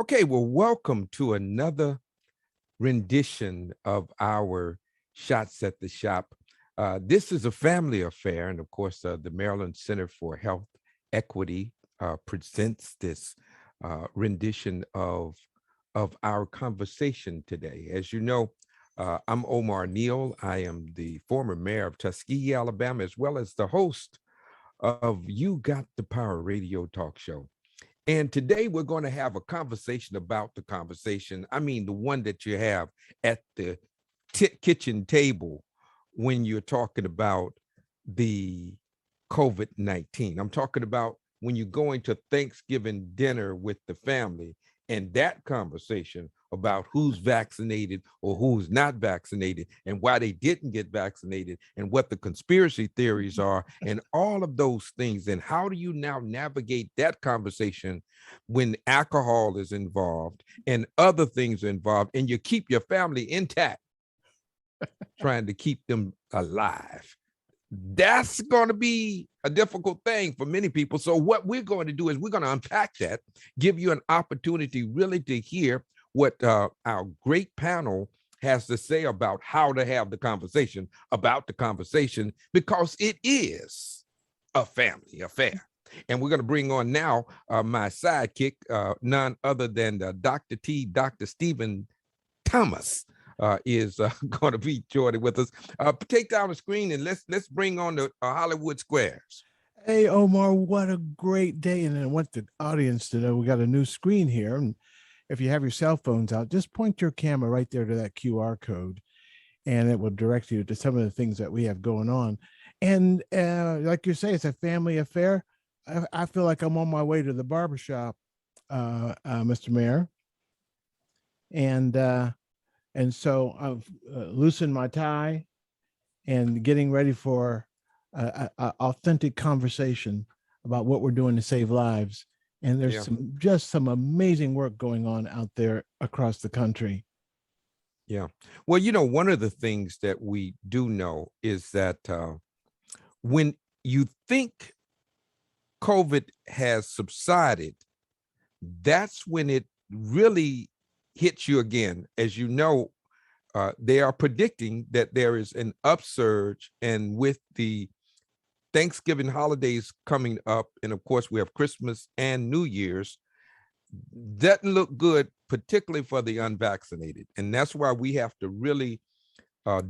Okay, well, welcome to another rendition of our Shots at the Shop. This is a family affair, and of course, the Maryland Center for Health Equity presents this rendition of our conversation today. As you know, I'm Omar Neal. I am the former mayor of Tuskegee, Alabama, as well as the host of You Got the Power radio talk show. And today we're going to have a conversation about the conversation. I mean, the one that you have at the kitchen table when you're talking about the COVID-19. I'm talking about when you're going to Thanksgiving dinner with the family and that conversation about who's vaccinated or who's not vaccinated and why they didn't get vaccinated and what the conspiracy theories are and all of those things. And how do you now navigate that conversation when alcohol is involved and other things are involved and you keep your family intact, trying to keep them alive? That's going to be a difficult thing for many people. So what we're going to do is we're going to unpack that, give you an opportunity really to hear what our great panel has to say about how to have the conversation about the conversation, because it is a family affair. And we're going to bring on now my sidekick, none other than Dr. T, Dr. Stephen Thomas. Is going to be joining with us. Take down the screen and let's bring on the Hollywood Squares. Hey, Omar, what a great day. And I want the audience to know we got a new screen here. And if you have your cell phones out, just point your camera right there to that QR code, and it will direct you to some of the things that we have going on. And like you say, it's a family affair. I feel like I'm on my way to the barbershop, Mr. Mayor. And so I've loosened my tie and getting ready for an authentic conversation about what we're doing to save lives. And there's some amazing work going on out there across the country. Yeah. Well, one of the things that we do know is that when you think COVID has subsided, that's when it really hits you again. As you know, they are predicting that there is an upsurge, and with the Thanksgiving holidays coming up, and of course we have Christmas and New Year's, doesn't look good, particularly for the unvaccinated. And that's why we have to really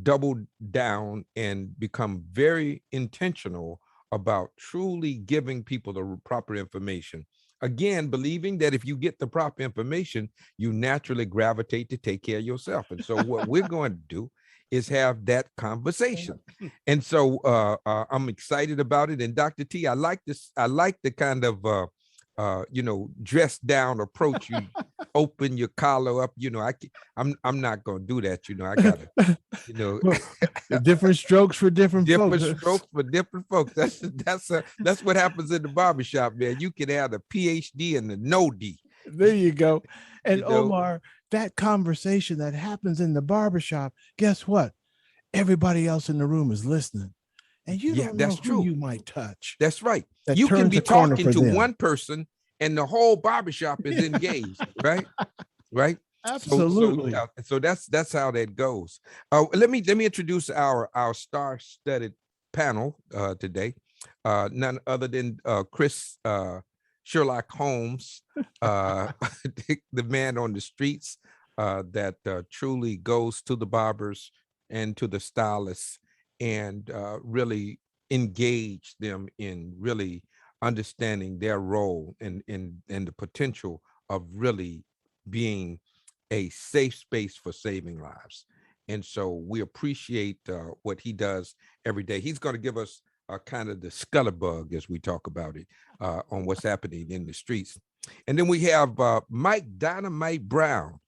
double down and become very intentional about truly giving people the proper information. Again, believing that if you get the proper information, you naturally gravitate to take care of yourself. And so what we're going to do is have that conversation. And so I'm excited about it. And Dr. T, I like this. I like the kind of dressed down approach. You open your collar up. I'm not gonna do that. I gotta, different strokes for different strokes for different folks. That's what happens in the barbershop, man. You can have a PhD and a no D. There you go. And Omar, that conversation that happens in the barbershop, guess what? Everybody else in the room is listening. And you don't know who you might touch. That's right. You can be talking to one person and the whole barbershop is engaged, right? Right. Absolutely. So that's how that goes. Let me introduce our star-studded panel today. None other than Chris Sherlock Holmes, the man on the streets that truly goes to the barbers and to the stylists and really engage them in really understanding their role and the potential of really being a safe space for saving lives. And so we appreciate what he does every day. He's going to give us kind of the scuttlerbug as we talk about it on what's happening in the streets. And then we have Mike Dynamite Brown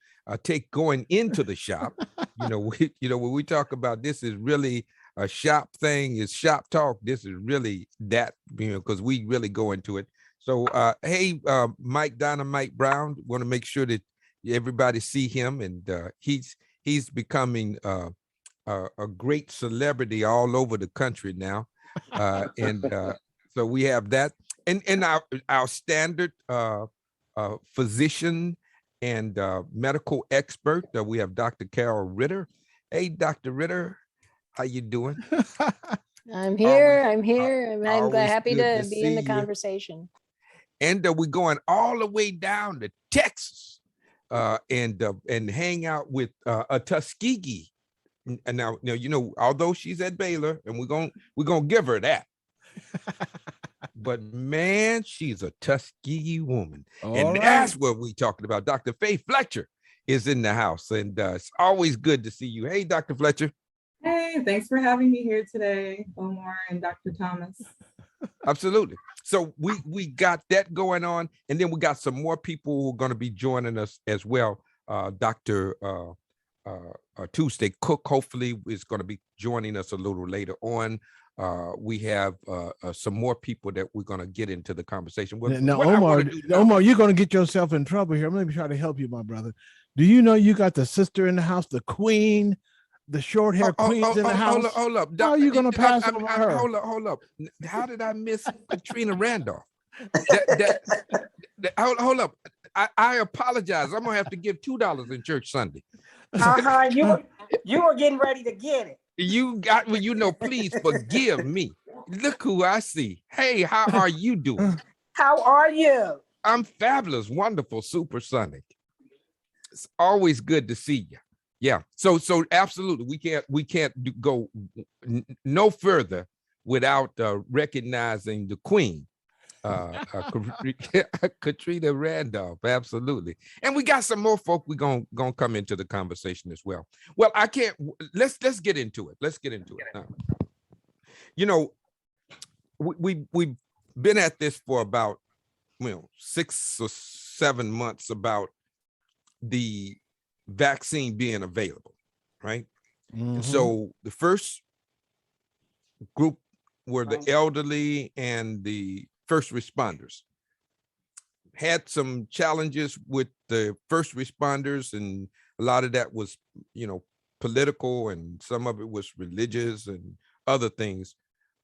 going into the shop. When we talk about this is really a shop thing, is shop talk. This is really that, because we really go into it. So, hey, Mike Dynamite Brown, want to make sure that everybody see him, and he's becoming a great celebrity all over the country now, and so we have that, and our standard physician and medical expert. We have Dr. Carol Ritter. Hey, Dr. Ritter, how you doing? I'm here. Always, I'm here. I'm glad, always happy good to to be in see the you. conversation. And we're going all the way down to Texas and hang out with a Tuskegee. And now, you know, although she's at Baylor, and we're gonna give her that. But man, she's a Tuskegee woman. And that's what we talking about. Dr. Faye Fletcher is in the house, and it's always good to see you. Hey, Dr. Fletcher. Hey, thanks for having me here today, Omar and Dr. Thomas. Absolutely. So we got that going on, and then we got some more people who are going to be joining us as well. Dr. Tuesday Cook hopefully is going to be joining us a little later on. We have some more people that we're going to get into the conversation with. Now, Omar, you're going to get yourself in trouble here. Let me try to help you, my brother. Do you know you got the sister in the house, the queen, the short hair queen's in the house? Hold up. How are you going to pass over her? Hold up. How did I miss Katrina Randolph? Hold up. I apologize. I'm gonna have to give $2 in church Sunday. You were getting ready to get it. You got me. You know, please forgive me. Look who I see. Hey, how are you doing? How are you? I'm fabulous, wonderful, supersonic. It's always good to see you. Yeah. So absolutely, we can't go no further without recognizing the queen. Katrina Randolph, absolutely. And we got some more folk we're gonna come into the conversation as well. Well, I can't, let's get into it. Let's get into it now. You know, we've been at this for about 6 or 7 months about the vaccine being available, right? Mm-hmm. And so the first group were the elderly and the first responders. Had some challenges with the first responders, and a lot of that was, political, and some of it was religious and other things.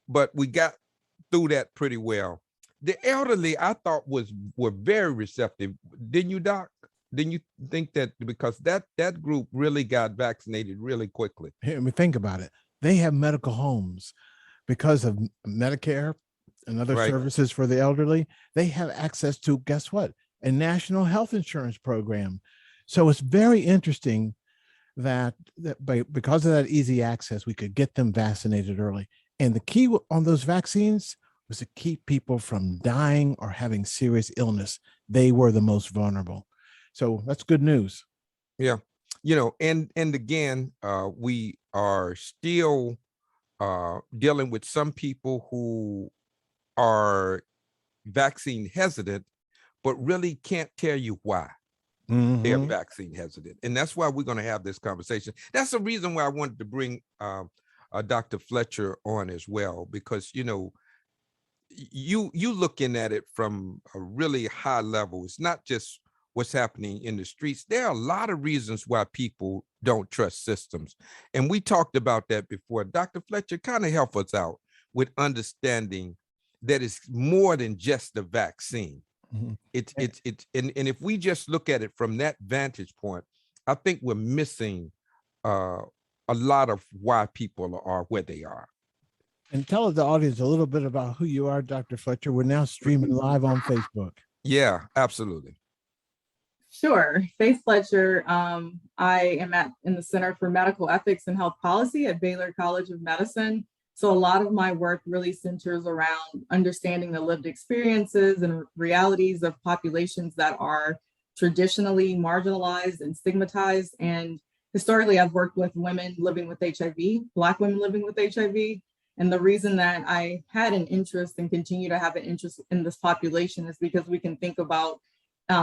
But we got through that pretty well. The elderly, I thought, were very receptive. Didn't you, Doc? Didn't you think that because that group really got vaccinated really quickly? I mean, think about it. They have medical homes because of Medicare and other services for the elderly. They have access to, guess what? A national health insurance program. So it's very interesting that because of that easy access, we could get them vaccinated early. And the key on those vaccines was to keep people from dying or having serious illness. They were the most vulnerable. So that's good news. Yeah. And again, we are still dealing with some people who are vaccine hesitant, but really can't tell you why they're vaccine hesitant. And that's why we're going to have this conversation. That's the reason why I wanted to bring Dr. Fletcher on as well, because, you looking at it from a really high level. It's not just what's happening in the streets. There are a lot of reasons why people don't trust systems. And we talked about that before. Dr. Fletcher, kind of help us out with understanding that it's more than just the vaccine. Mm-hmm. It's and if we just look at it from that vantage point, I think we're missing a lot of why people are where they are. And tell the audience a little bit about who you are, Dr. Fletcher. We're now streaming live on Facebook. Yeah, absolutely. Sure. Faye Fletcher. I am in the Center for Medical Ethics and Health Policy at Baylor College of Medicine. So a lot of my work really centers around understanding the lived experiences and realities of populations that are traditionally marginalized and stigmatized. And historically, I've worked with women living with HIV, Black women living with HIV. And the reason that I had an interest and continue to have an interest in this population is because we can think about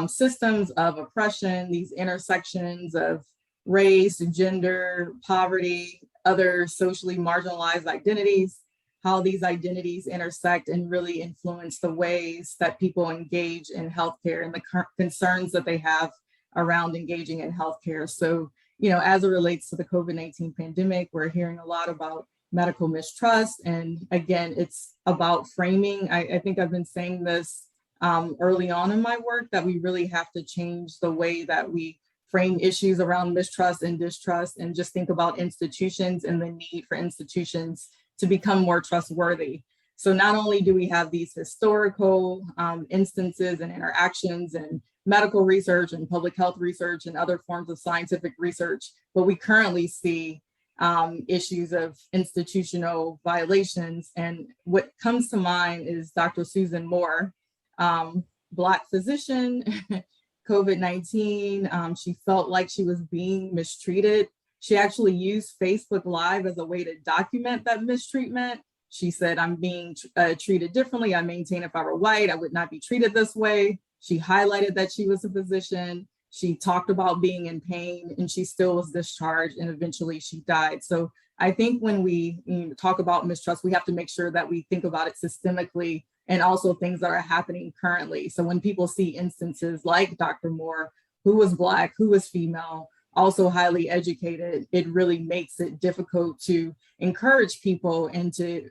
systems of oppression, these intersections of race, gender, poverty, other socially marginalized identities, how these identities intersect and really influence the ways that people engage in healthcare and the concerns that they have around engaging in healthcare. So, as it relates to the COVID-19 pandemic, we're hearing a lot about medical mistrust. And again, it's about framing. I think I've been saying this early on in my work, that we really have to change the way that we frame issues around mistrust and distrust, and just think about institutions and the need for institutions to become more trustworthy. So not only do we have these historical instances and interactions and medical research and public health research and other forms of scientific research, but we currently see issues of institutional violations. And what comes to mind is Dr. Susan Moore, Black physician, COVID-19. She felt like she was being mistreated. She actually used Facebook Live as a way to document that mistreatment. She said, I'm being treated differently. I maintain if I were white, I would not be treated this way. She highlighted that she was a physician. She talked about being in pain, and she still was discharged, and eventually she died. So I think when we talk about mistrust, we have to make sure that we think about it systemically, and also things that are happening currently. So when people see instances like Dr. Moore, who was Black, who was female, also highly educated, it really makes it difficult to encourage people and to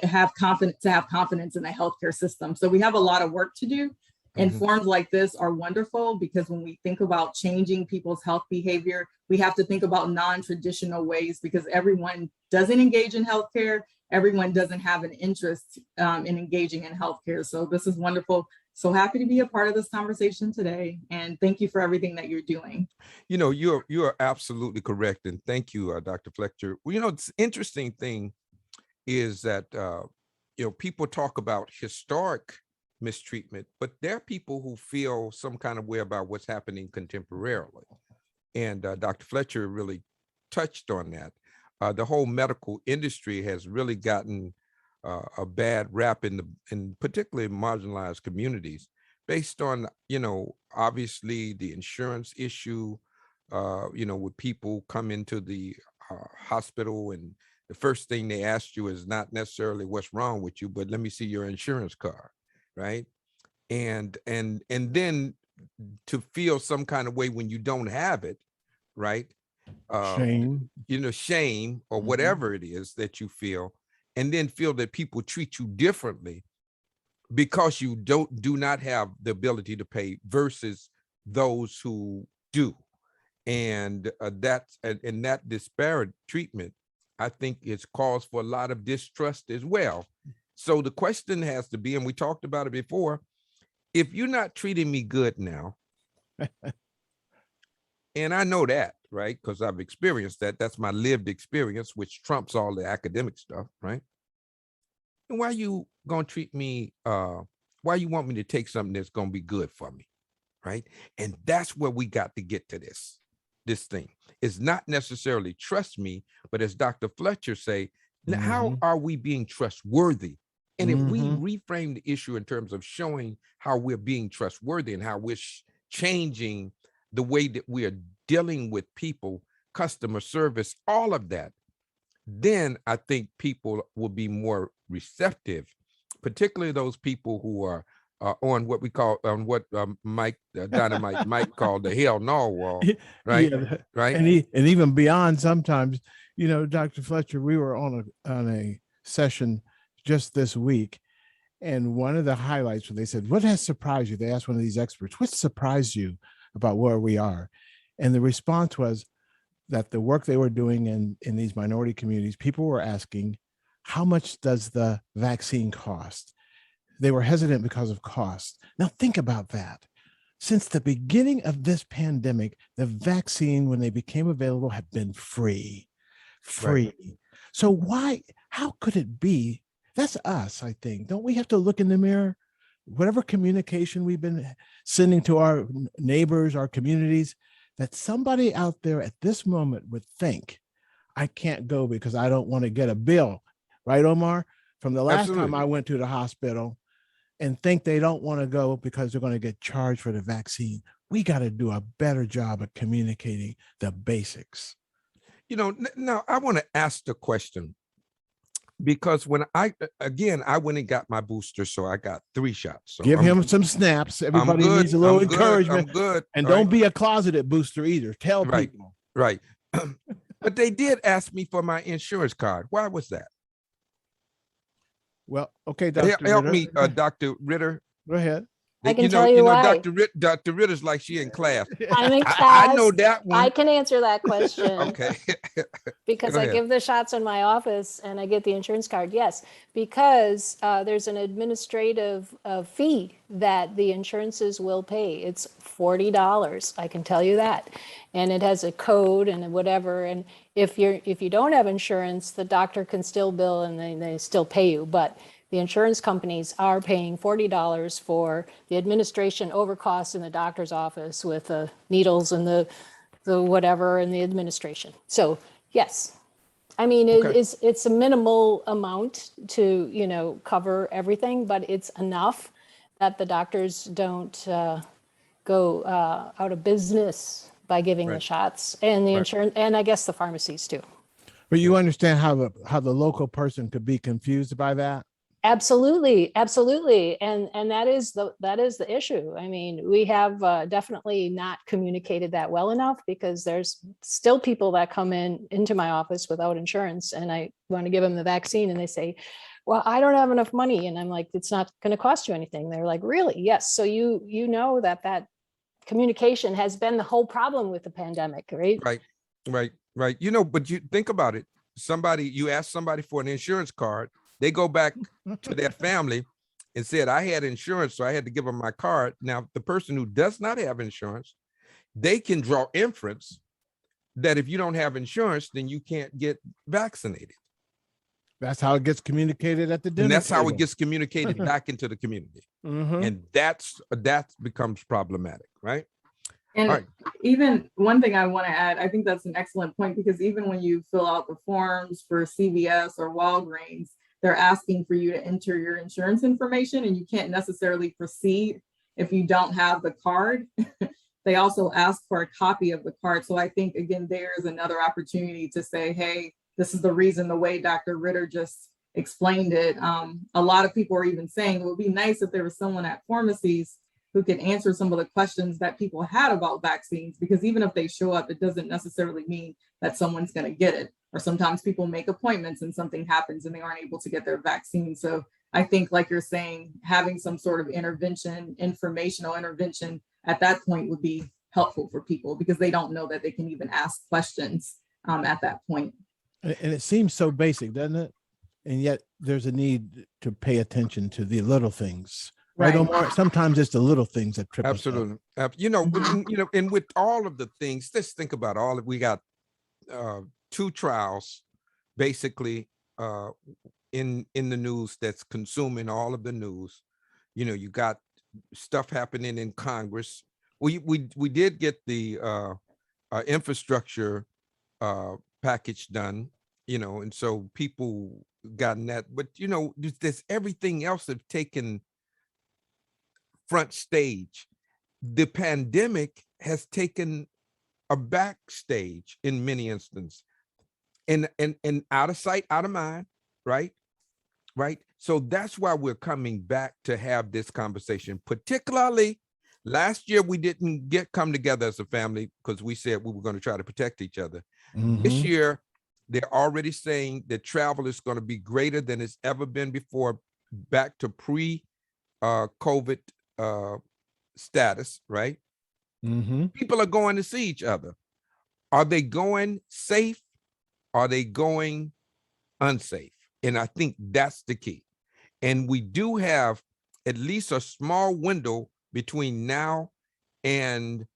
have confidence in the healthcare system. So we have a lot of work to do. And forums like this are wonderful, because when we think about changing people's health behavior, we have to think about non-traditional ways, because everyone doesn't engage in healthcare. Everyone doesn't have an interest in engaging in healthcare. So this is wonderful. So happy to be a part of this conversation today. And thank you for everything that you're doing. You know, you are absolutely correct. And thank you, Dr. Fletcher. Well, you know, the interesting thing is that, you know, people talk about historic mistreatment, but there are people who feel some kind of way about what's happening contemporarily. And Dr. Fletcher really touched on that. The whole medical industry has really gotten a bad rap in particularly marginalized communities, based on, you know, obviously the insurance issue, you know, when people come into the hospital and the first thing they ask you is not necessarily what's wrong with you, but let me see your insurance card, right? And then to feel some kind of way when you don't have it, right? Shame. You know, shame or whatever it is that you feel, and then feel that people treat you differently because you do not have the ability to pay versus those who do. And that disparate treatment, I think, is cause for a lot of distrust as well. So the question has to be, and we talked about it before, if you're not treating me good now, and I know that, right? Because I've experienced that. That's my lived experience, which trumps all the academic stuff, right? And why you gonna treat me, why you want me to take something that's gonna be good for me, right? And that's where we got to get to this thing. It's not necessarily trust me, but as Dr. Fletcher say, how are we being trustworthy? And if we reframe the issue in terms of showing how we're being trustworthy and how we're changing the way that we are dealing with people, customer service, all of that, then I think people will be more receptive, particularly those people who are on what we call, on what Mike Dynamite Mike called the hell no wall, right? Yeah. Right. And even beyond sometimes, you know, Dr. Fletcher, we were on a session just this week, and one of the highlights when they said, what has surprised you? They asked one of these experts, what surprised you about where we are? And the response was that the work they were doing in these minority communities, people were asking, how much does the vaccine cost? They were hesitant because of cost. Now think about that. Since the beginning of this pandemic, the vaccine, when they became available, have been free. Right. So how could it be? That's us, I think. Don't we have to look in the mirror? Whatever communication we've been sending to our neighbors, our communities, that somebody out there at this moment would think, I can't go because I don't want to get a bill. Right, Omar? From the last time I went to the hospital, and think they don't want to go because they're going to get charged for the vaccine. We got to do a better job of communicating the basics. You know, now I want to ask the question, because when I went and got my booster, so I got 3 shots. So give him some snaps. Everybody needs a little encouragement. I'm good. And don't be a closeted booster either. Tell people. Right. But they did ask me for my insurance card. Why was that? Well, okay, Dr. Help Ritter. me, Dr. Ritter. Go ahead. I can You know, tell you why. Dr. Ritter's like she in class. I'm in I know class. that one. I can answer that question. Okay. Because Go I ahead. give the shots in my office and I get the insurance card. Yes, because there's an administrative fee that the insurances will pay. It's $40. I can tell you that, and it has a code and whatever. And if you don't have insurance, the doctor can still bill and they still pay you. But the insurance companies are paying $40 for the administration over costs in the doctor's office with the needles and the whatever and the administration. So yes, I mean, Okay. it's a minimal amount to, cover everything, but it's enough that the doctors don't go out of business by giving the Right. shots, and the Right. insurance, and I guess the pharmacies too. But you understand how the local person could be confused by that? Absolutely, absolutely, and that is the issue. I mean, we have definitely not communicated that well enough, because there's still people that come into my office without insurance, and I want to give them the vaccine, and they say, "Well, I don't have enough money," and I'm like, "It's not going to cost you anything." They're like, "Really?" Yes. So you know that communication has been the whole problem with the pandemic, right? Right. But you think about it. You ask somebody for an insurance card, they go back to their family and said, I had insurance, so I had to give them my card. Now, the person who does not have insurance, they can draw inference that if you don't have insurance, then you can't get vaccinated. That's how it gets communicated at the dinner And that's how it table. gets communicated back into the community. Mhm. And that becomes problematic, right? And All right. even one thing I want to add, I think that's an excellent point, because even when you fill out the forms for CVS or Walgreens, they're asking for you to enter your insurance information, and you can't necessarily proceed if you don't have the card. They also ask for a copy of the card. So I think, again, there's another opportunity to say, hey, this is the reason, the way Dr. Ritter just explained it. A lot of people are even saying it would be nice if there was someone at pharmacies who could answer some of the questions that people had about vaccines, because even if they show up, it doesn't necessarily mean that someone's going to get it. Or sometimes people make appointments and something happens and they aren't able to get their vaccine. So I think, like you're saying, having some sort of informational intervention at that point would be helpful for people, because they don't know that they can even ask questions at that point. And it seems so basic, doesn't it? And yet there's a need to pay attention to the little things. Right, Omar? Sometimes it's the little things that trip us up. Absolutely. And with all of the things, let's think about all of, we got 2 trials basically in the news that's consuming all of the news. You got stuff happening in Congress. We did get the infrastructure package done, and so people gotten that, but there's everything else that's taken front stage. The pandemic has taken a backstage in many instances, and out of sight, out of mind, right? So that's why we're coming back to have this conversation. Particularly last year, we didn't come together as a family because we said we were going to try to protect each other. This year, they're already saying that travel is going to be greater than it's ever been before, back to pre-COVID status, right? People are going to see each other. Are they going safe? Are they going unsafe? And I think that's the key. And we do have at least a small window between now and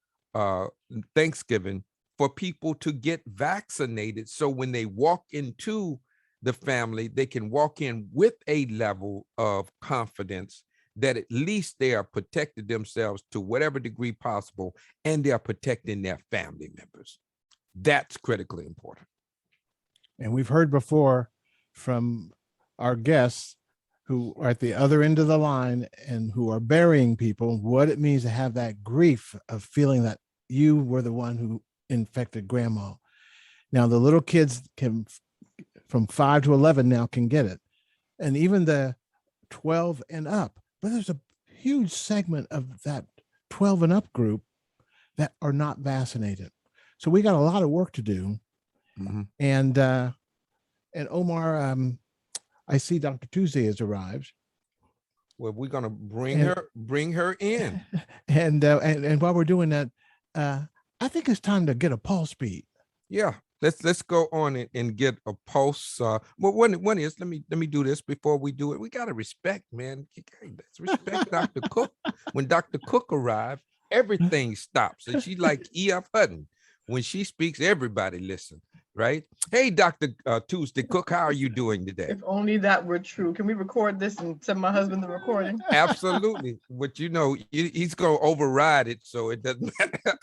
Thanksgiving for people to get vaccinated. So when they walk into the family, they can walk in with a level of confidence that at least they are protected themselves to whatever degree possible, and they are protecting their family members. That's critically important. And we've heard before from our guests who are at the other end of the line and who are burying people, what it means to have that grief of feeling that you were the one who infected grandma. Now, the little kids from 5 to 11 now can get it. And even the 12 and up, but there's a huge segment of that 12 and up group that are not vaccinated. So we got a lot of work to do. And Omar, I see Dr. Tuesday has arrived. Well, we're gonna And- bring her in. And while we're doing that, I think it's time to get a pulse beat. Yeah, let's go on and get a pulse. Well, one is let me do this before we do it. We gotta respect, man. Let's respect Dr. Cook. When Dr. Cook arrived, everything stops, and she like E.F. Hutton. When she speaks, everybody listen, right? Hey, Dr. Tuesday Cook, how are you doing today? If only that were true. Can we record this and send my husband the recording? Absolutely. But you know, he's gonna override it, so it doesn't matter.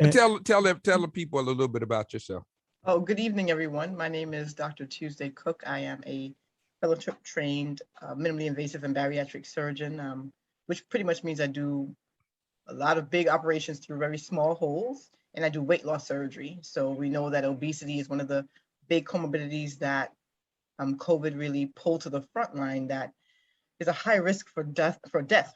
Tell the people a little bit about yourself. Oh, good evening, everyone. My name is Dr. Tuesday Cook. I am a fellowship trained minimally invasive and bariatric surgeon, which pretty much means I do a lot of big operations through very small holes, and I do weight loss surgery. So we know that obesity is one of the big comorbidities that COVID really pulled to the front line, that is a high risk for death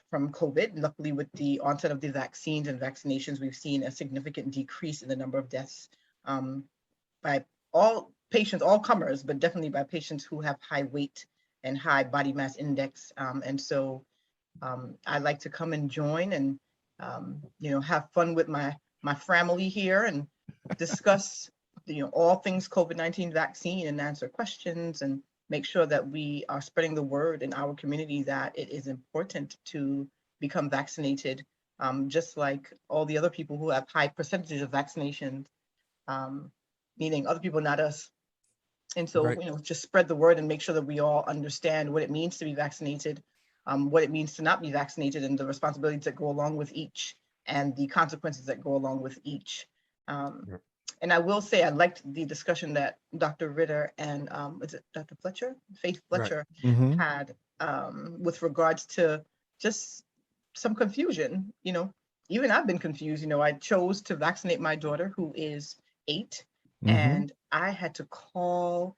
from COVID. Luckily, with the onset of the vaccines and vaccinations, we've seen a significant decrease in the number of deaths by all patients, all comers, but definitely by patients who have high weight and high body mass index. And so I'd like to come and join and have fun with my family here and discuss all things COVID-19 vaccine and answer questions and make sure that we are spreading the word in our community that it is important to become vaccinated, just like all the other people who have high percentages of vaccinations, meaning other people, not us. And so, Right. Just spread the word and make sure that we all understand what it means to be vaccinated, what it means to not be vaccinated, and the responsibilities that go along with each, and the consequences that go along with each. And I will say, I liked the discussion that Dr. Ritter and is it Dr. Fletcher, Faith Fletcher, Mhm. had with regards to just some confusion. Even I've been confused. I chose to vaccinate my daughter, who is 8, and I had to call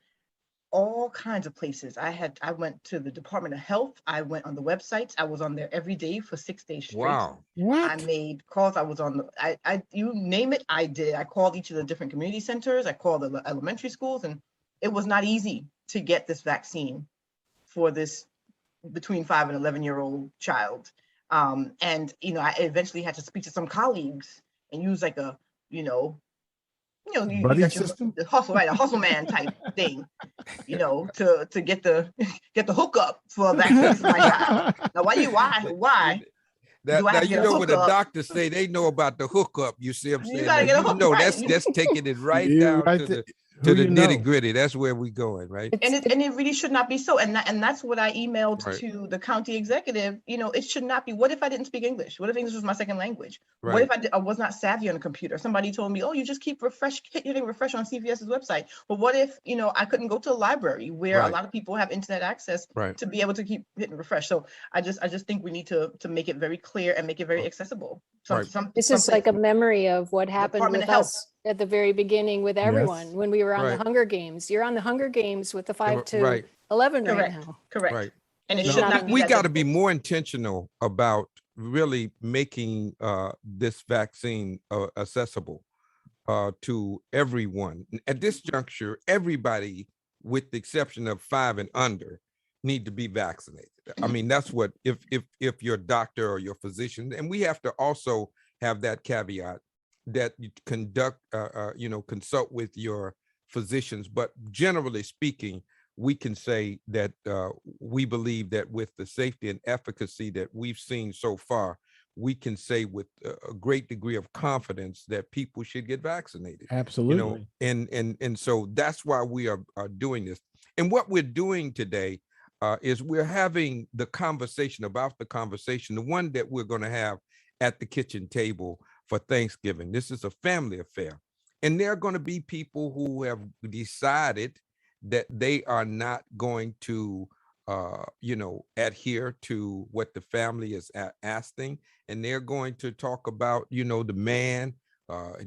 all kinds of places. I went to the Department of Health. I went on the websites. I was on there every day for 6 days straight. Wow. I made calls. I was on you name it, I did. I called each of the different community centers. I called the elementary schools, and it was not easy to get this vaccine for this between 5 and 11-year-old child. And I eventually had to speak to some colleagues and use like a, you Buddy got your system? the hustle, right? A hustle man type thing, to get the hookup for a vaccine for my child. Now, why? Do I have Now to you get a know what the hookup? doctors say, they know about the hookup. You see what I'm You saying? gotta Now, get a hook, right? that's taking it right You down right to there. the Who you know? nitty gritty. That's where we going, right? And it really should not be so. And that's what I emailed Right. to the county executive. It should not be. What if I didn't speak English? What if English was my second language? What Right. if I was not savvy on a computer? Somebody told me, oh, you just keep hitting refresh on CVS's website. But what if, I couldn't go to a library where a Right. lot of people have internet access Right. to be able to keep hitting refresh? So I just think we need to make it very clear and make it very accessible. Right. This is like a memory of what happened Department with of Health. us at the very beginning with everyone Yes. when we were on Right. the Hunger Games. You're on the Hunger Games with the 5 to Right. 11 right Correct. now. Correct. Right. And it No, should not be We that got to be difficult. more intentional about really making this vaccine accessible to everyone. At this juncture, everybody, with the exception of 5 and under, need to be vaccinated. I mean, that's what if your doctor or your physician, and we have to also have that caveat that you conduct, consult with your physicians. But generally speaking, we can say that we believe that with the safety and efficacy that we've seen so far, we can say with a great degree of confidence that people should get vaccinated. Absolutely. And so that's why we are doing this. And what we're doing today is we're having the conversation about the conversation, the one that we're going to have at the kitchen table for Thanksgiving. This is a family affair. And there are going to be people who have decided that they are not going to adhere to what the family is asking, and they're going to talk about, the man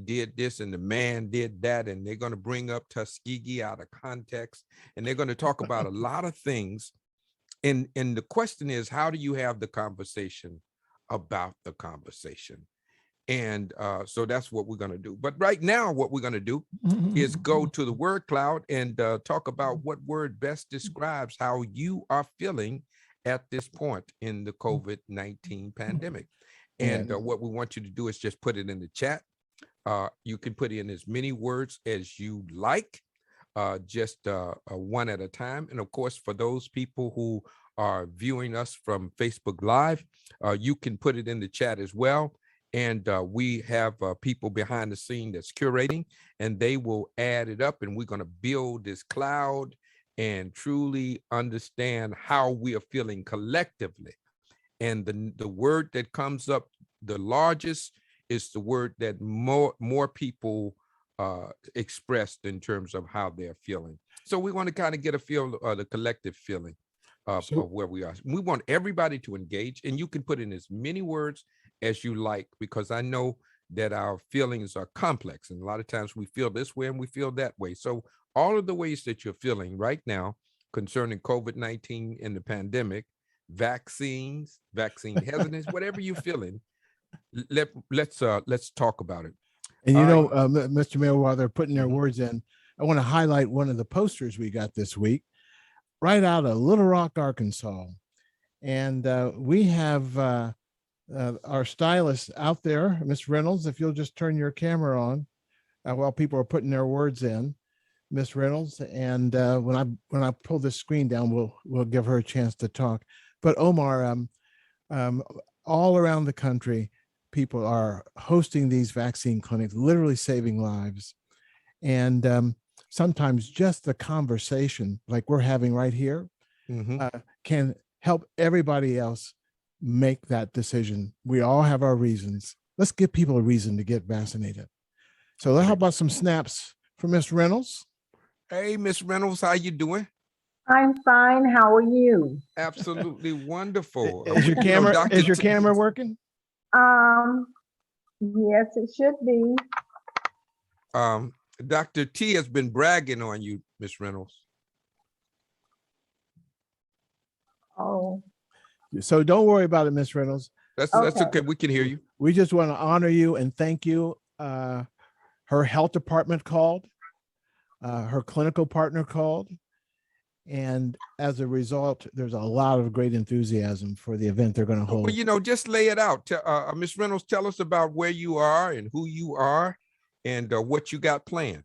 did this and the man did that, and they're going to bring up Tuskegee out of context, and they're going to talk about a lot of things. And the question is, how do you have the conversation about the conversation? And so that's what we're going to do. But right now, what we're going to do is go to the word cloud and talk about what word best describes how you are feeling at this point in the COVID-19 pandemic. And what we want you to do is just put it in the chat. You can put in as many words as you like, just one at a time. And of course, for those people who are viewing us from Facebook Live, you can put it in the chat as well. And we have people behind the scene that's curating, and they will add it up, and we're going to build this cloud and truly understand how we are feeling collectively. And the word that comes up the largest is the word that more people expressed in terms of how they're feeling. So we want to kind of get a feel of the collective feeling of where we are. We want everybody to engage, and you can put in as many words as you like, because I know that our feelings are complex, and a lot of times we feel this way and we feel that way. So all of the ways that you're feeling right now concerning COVID-19 and the pandemic, vaccines, vaccine hesitance, whatever you're feeling, let's talk about it. And Mr. Mayor, while they're putting their words in, I want to highlight one of the posters we got this week, right out of Little Rock, Arkansas. And we have our stylist out there, Miss Reynolds. If you'll just turn your camera on while people are putting their words in, Miss Reynolds. And when I pull this screen down, we'll give her a chance to talk. But Omar, all around the country, people are hosting these vaccine clinics, literally saving lives. And sometimes just the conversation like we're having right here can help everybody else make that decision. We all have our reasons. Let's give people a reason to get vaccinated. So how about some snaps for Miss Reynolds? Hey, Miss Reynolds, how you doing? I'm fine. How are you? Absolutely wonderful. Is your camera working? Yes, it should be. Dr. T has been bragging on you, Miss Reynolds. Oh. So don't worry about it, Miss Reynolds. That's okay. We can hear you. We just want to honor you and thank you. Her health department called, her clinical partner called, and as a result, there's a lot of great enthusiasm for the event they're going to hold. Well, just lay it out. Miss Reynolds, tell us about where you are and who you are and what you got planned.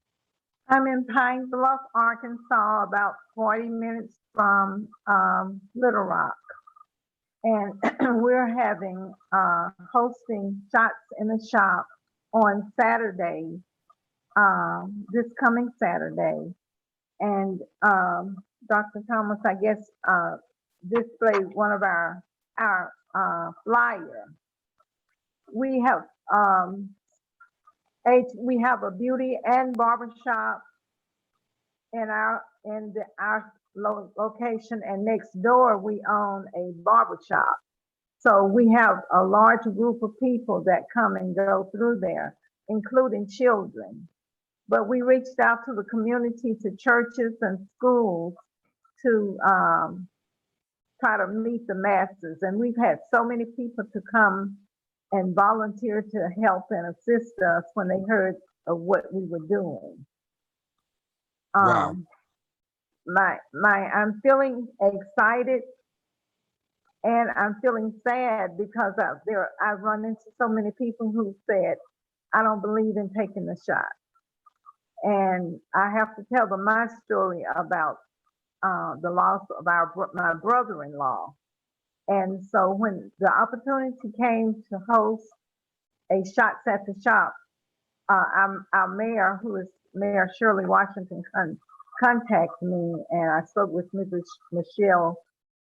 I'm in Pine Bluff, Arkansas, about 40 minutes from Little Rock. And we're hosting Shots in the Shop on Saturday, this coming Saturday. And Dr. Thomas, I guess, displayed one of our flyer. We have a beauty and barbershop in our location, and next door we own a barbershop. So we have a large group of people that come and go through there, including children. But we reached out to the community, to churches and schools to try to meet the masses. And we've had so many people to come and volunteer to help and assist us when they heard of what we were doing. Wow. I'm feeling excited and I'm feeling sad because I've run into so many people who said, I don't believe in taking the shot. And I have to tell them my story about the loss of my brother-in-law. And so when the opportunity came to host a Shots at the Shop, our mayor, who is Mayor Shirley Washington, contacted me, and I spoke with Mrs. Michelle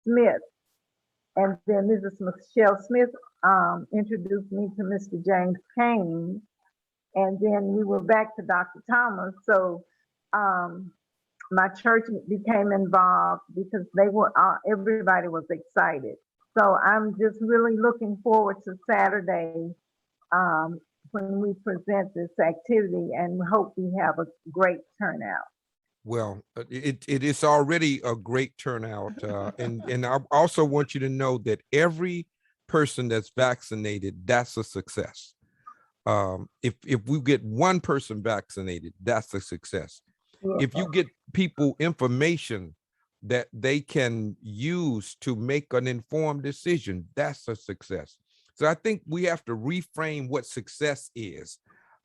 Smith. And then Mrs. Michelle Smith introduced me to Mr. James Kane. And then we were back to Dr. Thomas. So my church became involved because everybody was excited. So I'm just really looking forward to Saturday when we present this activity, and hope we have a great turnout. Well, it is already a great turnout. And I also want you to know that every person that's vaccinated, that's a success. If we get one person vaccinated, that's a success. If you get people information that they can use to make an informed decision, that's a success. So I think we have to reframe what success is.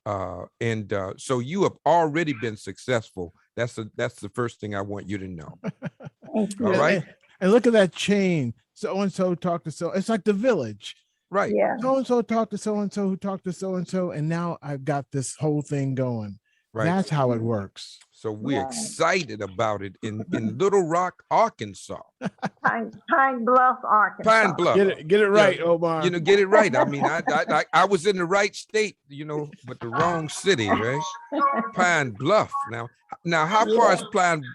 So you have already been successful. That's the first thing I want you to know. Thank you. All right. And look at that chain. So and so talked to so. It's like the village. Right. Yeah. So and so talked to so and so who talked to so and so, and now I've got this whole thing going. Right. That's how it works. So we're Right. excited about it in Little Rock, Arkansas. Pine Bluff, Arkansas. Pine Bluff. Get it right, Omar. You know, get it right. I mean, I was in the right state, you know, but the wrong city, right? Pine Bluff. Now, how far is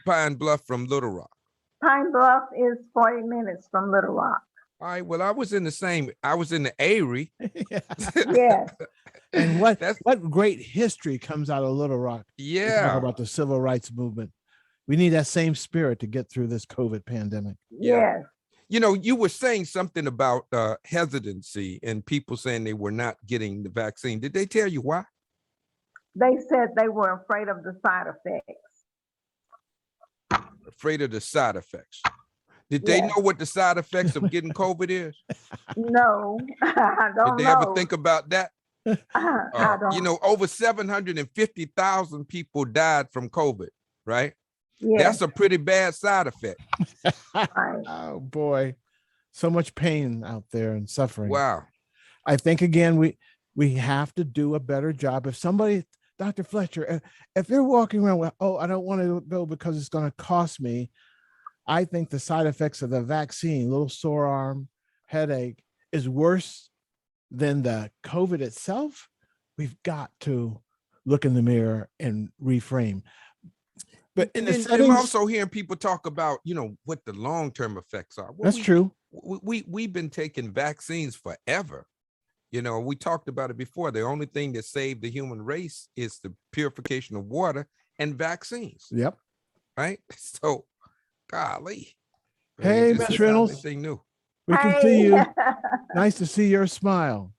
Pine Bluff from Little Rock? Pine Bluff is 40 minutes from Little Rock. All right. Well, I was in the Airy. Yes. And what great history comes out of Little Rock. We talk Yeah. about the civil rights movement. We need that same spirit to get through this COVID pandemic. Yeah. Yes. You know, you were saying something about hesitancy and people saying they were not getting the vaccine. Did they tell you why? They said they were afraid of the side effects. Afraid of the side effects. Did they Yeah. know what the side effects of getting COVID is? No, I don't Did they know. ever think about that? I don't. You know, over 750,000 people died from COVID, right? Yes. That's a pretty bad side effect. Right. Oh boy, so much pain out there and suffering. Wow. I think again we have to do a better job. If somebody, Dr. Fletcher, if they're walking around with, oh, I don't want to go because it's going to cost me, I think the side effects of the vaccine, little sore arm, headache, is worse than the COVID itself. We've got to look in the mirror and reframe. But in the And I'm settings, also hearing people talk about, you know, what the long-term effects are. Well, that's true. We've been taking vaccines forever. You know, we talked about it before. The only thing that saved the human race is the purification of water and vaccines, Yep. right? So, golly. I Hey, this Miss is not Reynolds. anything new. We can see you. Nice to see your smile.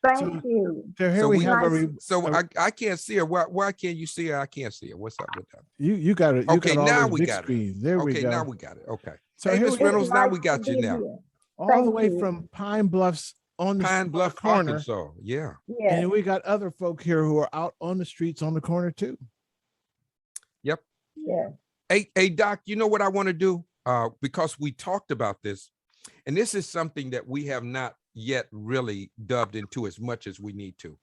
Thank you. So here So we we- have I can't see her. Why can't you see her? I can't see her. What's up with that? you got it. Okay, got all now those we big got it. screens. There we Okay, go. now we got it. Okay. So Hey, here Miss we- Reynolds, now we Nice got to you be now. here. all the Thank way you. from Pine Bluffs on the Pine Bluff, corner. Arkansas. Yeah. Yes. And we got other folk here who are out on the streets on the corner too. Yep. Yes. Hey, Doc, you know what I want to do? Because we talked about this, and this is something that we have not yet really delved into as much as we need to.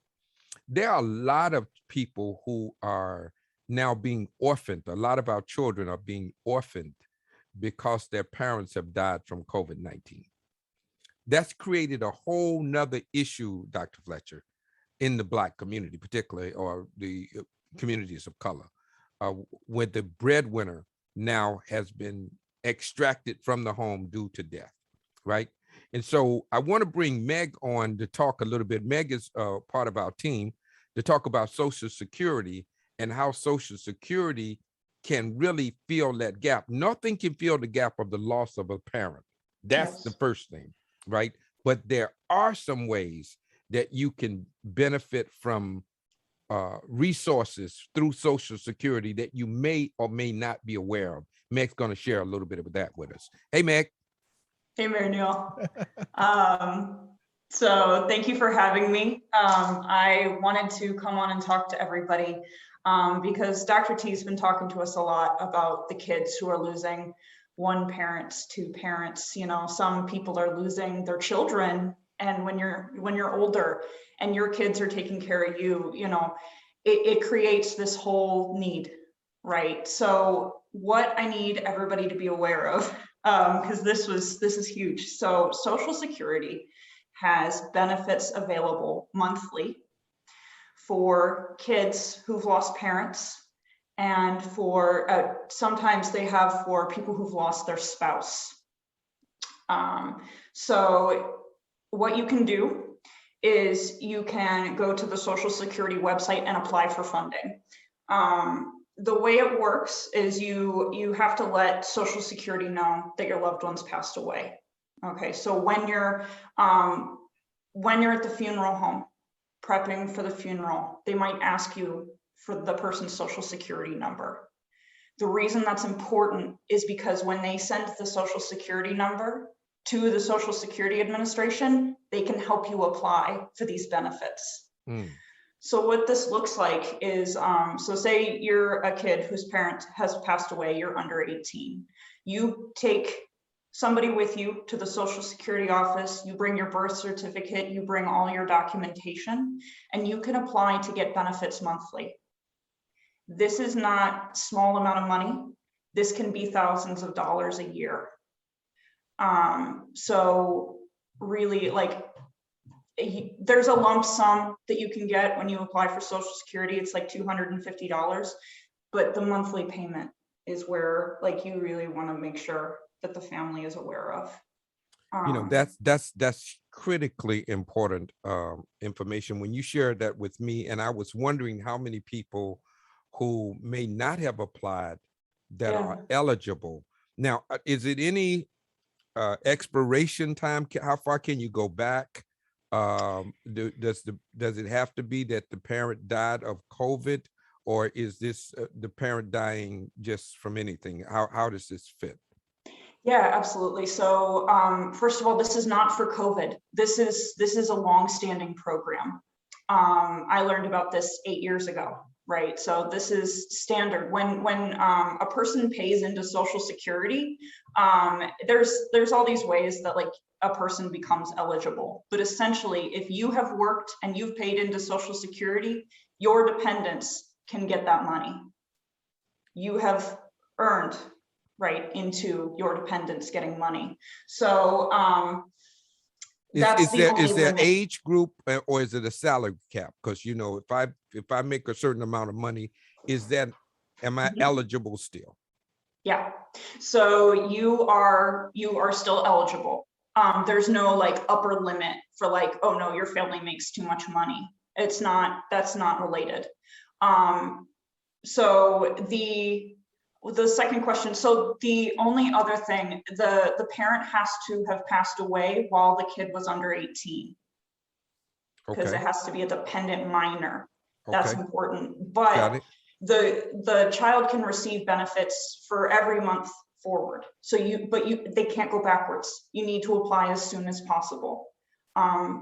There are a lot of people who are now being orphaned. A lot of our children are being orphaned because their parents have died from COVID-19. That's created a whole nother issue, Dr. Fletcher, in the Black community, particularly, or the communities of color, where the breadwinner now has been extracted from the home due to death, right? And so I want to bring Meg on to talk a little bit. Meg is part of our team to talk about Social Security and how Social Security can really fill that gap. Nothing can fill the gap of the loss of a parent. That's the first thing, right? But there are some ways that you can benefit from resources through Social Security that you may or may not be aware of. Meg's going to share a little bit of that with us. Hey, Meg. Hey, Mary Neal. So thank you for having me. I wanted to come on and talk to everybody because Dr. T's been talking to us a lot about the kids who are losing one parent, two parents. You know, some people are losing their children, and when you're older and your kids are taking care of you, you know, it creates this whole need, right? So what I need everybody to be aware of, because this is huge. So Social Security has benefits available monthly for kids who've lost parents, and for sometimes they have for people who've lost their spouse. So what you can do is you can go to the Social Security website and apply for funding. The way it works is you have to let Social Security know that your loved one's passed away. Okay, so when you're at the funeral home prepping for the funeral, they might ask you for the person's social security number. The reason that's important is because when they send the social security number to the Social Security Administration, they can help you apply for these benefits. So what this looks like is, so say you're a kid whose parent has passed away, you're under 18. You take somebody with you to the Social Security office, you bring your birth certificate, you bring all your documentation, and you can apply to get benefits monthly. This is not a small amount of money. This can be thousands of dollars a year. So really, like, there's a lump sum that you can get when you apply for Social Security. It's like $250, but the monthly payment is where, like, you really want to make sure that the family is aware of. You know, that's critically important information when you shared that with me. And I was wondering how many people who may not have applied that are eligible. Now, is it any expiration time? How far can you go back? Does it have to be that the parent died of COVID, or is this the parent dying just from anything? How does this fit? Yeah, absolutely. So first of all, this is not for COVID. This is a long-standing program. I learned about this 8 years ago, right? So this is standard. When a person pays into Social Security, there's all these ways that, like, a person becomes eligible. But essentially, if you have worked and you've paid into Social Security, your dependents can get that money. You have earned right into your dependents getting money. So that's is there age group, or is it a salary cap? Because, you know, if I make a certain amount of money, am I eligible still? Yeah, so you are still eligible. There's no, like, upper limit for, like, oh no, your family makes too much money. That's not related. So the second question, so the only other thing, the parent has to have passed away while the kid was under 18. Because it has to be a dependent minor. That's important. But the child can receive benefits for every month forward. So they can't go backwards. You need to apply as soon as possible.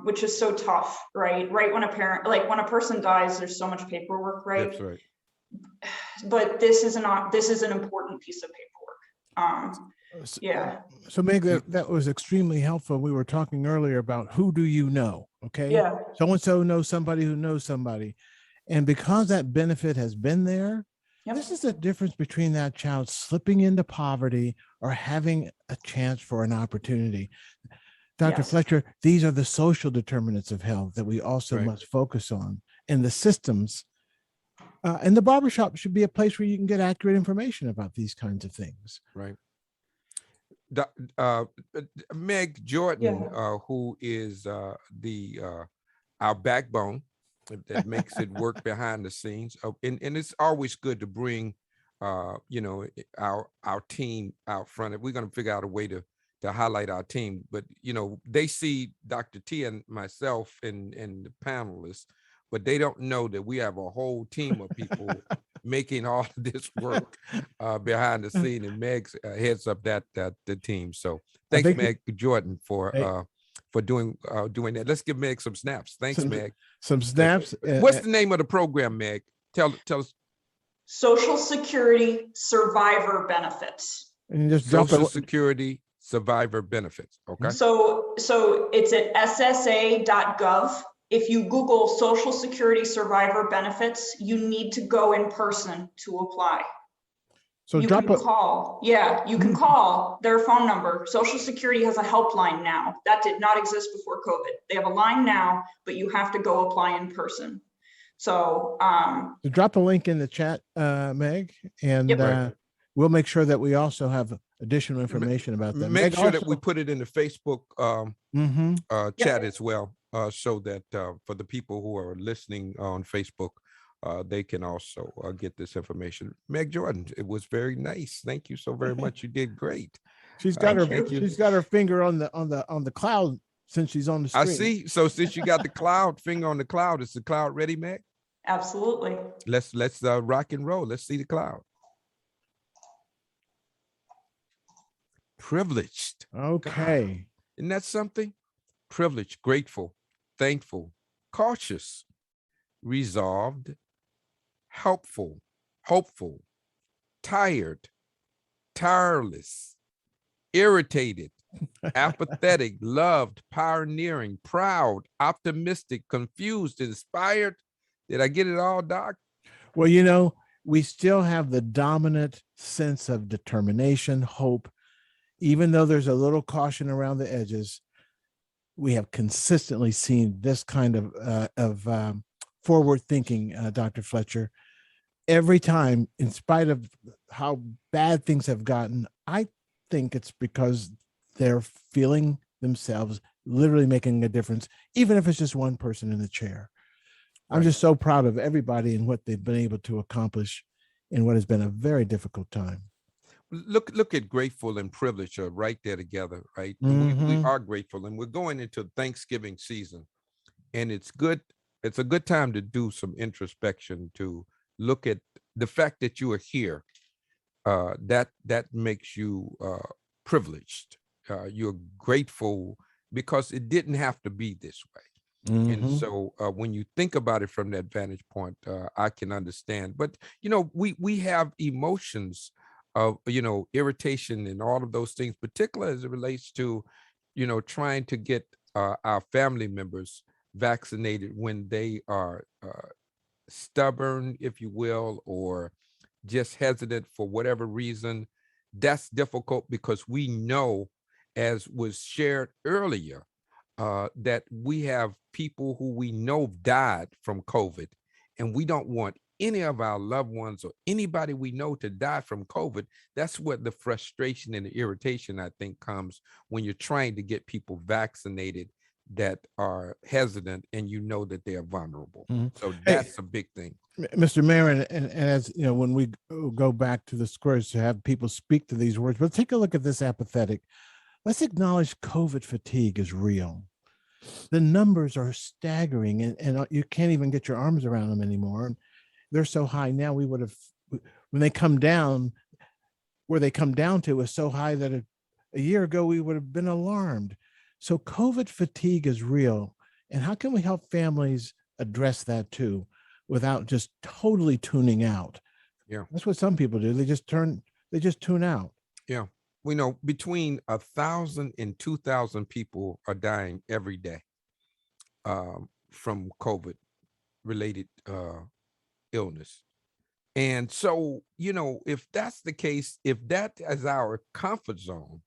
Which is so tough, right? Right when when a person dies, there's so much paperwork, right? That's right. But this is an important piece of paperwork. So Meg, that was extremely helpful. We were talking earlier about who do you know? Okay. Yeah. So-and-so knows somebody who knows somebody. And because that benefit has been there, this is the difference between that child slipping into poverty or having a chance for an opportunity. Dr. Fletcher, these are the social determinants of health that we also must focus on. And the systems, and the barbershop should be a place where you can get accurate information about these kinds of things. Right. Meg Jordan, who is our backbone that makes it work behind the scenes, and it's always good to bring you know, our team out front. If we're going to figure out a way to highlight our team, but, you know, they see Dr. T and myself and the panelists, but they don't know that we have a whole team of people making all of this work behind the scene, and Meg heads up the team. So thanks, Meg Jordan, for doing that. Let's give Meg some snaps. Thanks, Meg. Some snaps. What's the name of the program, Meg? Tell us. Social Security Survivor Benefits. And just Social Security Survivor Benefits. Okay. So it's at ssa.gov. If you Google Social Security Survivor Benefits, you need to go in person to apply. So you can call. Yeah, you can call their phone number. Social Security has a helpline now. That did not exist before COVID. They have a line now, but you have to go apply in person. So drop a link in the chat, Meg, and we'll make sure that we also have additional information about that. Make sure that we put it in the Facebook chat as well, so that for the people who are listening on Facebook, they can also get this information. Meg Jordan, it was very nice. Thank you so very much. You did great. She's got her finger on the cloud since she's on the I screen. see. So since you got the cloud finger on the cloud, is the cloud ready, Meg? Absolutely. Let's rock and roll. Let's see the cloud. Privileged. Okay. Isn't that something? Privileged, grateful, thankful, cautious, resolved, helpful, hopeful, tired, tireless, irritated, apathetic, loved, pioneering, proud, optimistic, confused, inspired. Did I get it all, Doc? Well, you know, we still have the dominant sense of determination, hope, even though there's a little caution around the edges. We have consistently seen this kind of forward thinking, Dr. Fletcher. Every time, in spite of how bad things have gotten, I think it's because they're feeling themselves literally making a difference, even if it's just one person in the chair. I'm just so proud of everybody and what they've been able to accomplish in what has been a very difficult time. Look at grateful and privileged are right there together, right? And we are grateful, and we're going into Thanksgiving season, and it's a good time to do some introspection, to look at the fact that you are here. That makes you privileged. You're grateful because it didn't have to be this way. And so when you think about it from that vantage point, I can understand. But, you know, we have emotions of, you know, irritation and all of those things, particularly as it relates to, you know, trying to get our family members vaccinated when they are stubborn, if you will, or just hesitant for whatever reason. That's difficult because we know, as was shared earlier, that we have people who we know died from COVID, and we don't want any of our loved ones or anybody we know to die from COVID. That's what the frustration and the irritation, I think, comes when you're trying to get people vaccinated that are hesitant and you know that they are vulnerable. So that's a big thing. Mr. Mayor, and as you know, when we go back to the squares to have people speak to these words, but take a look at this apathetic. Let's acknowledge COVID fatigue is real. The numbers are staggering, and you can't even get your arms around them anymore. They're so high now. We would have, when they come down, where they come down to is so high that a year ago we would have been alarmed. So COVID fatigue is real. And how can we help families address that too, without just totally tuning out? Yeah, that's what some people do. They just tune out. Yeah. We know between 1,000 and 2,000 people are dying every day from COVID-related illness. And so, you know, if that's the case, if that is our comfort zone,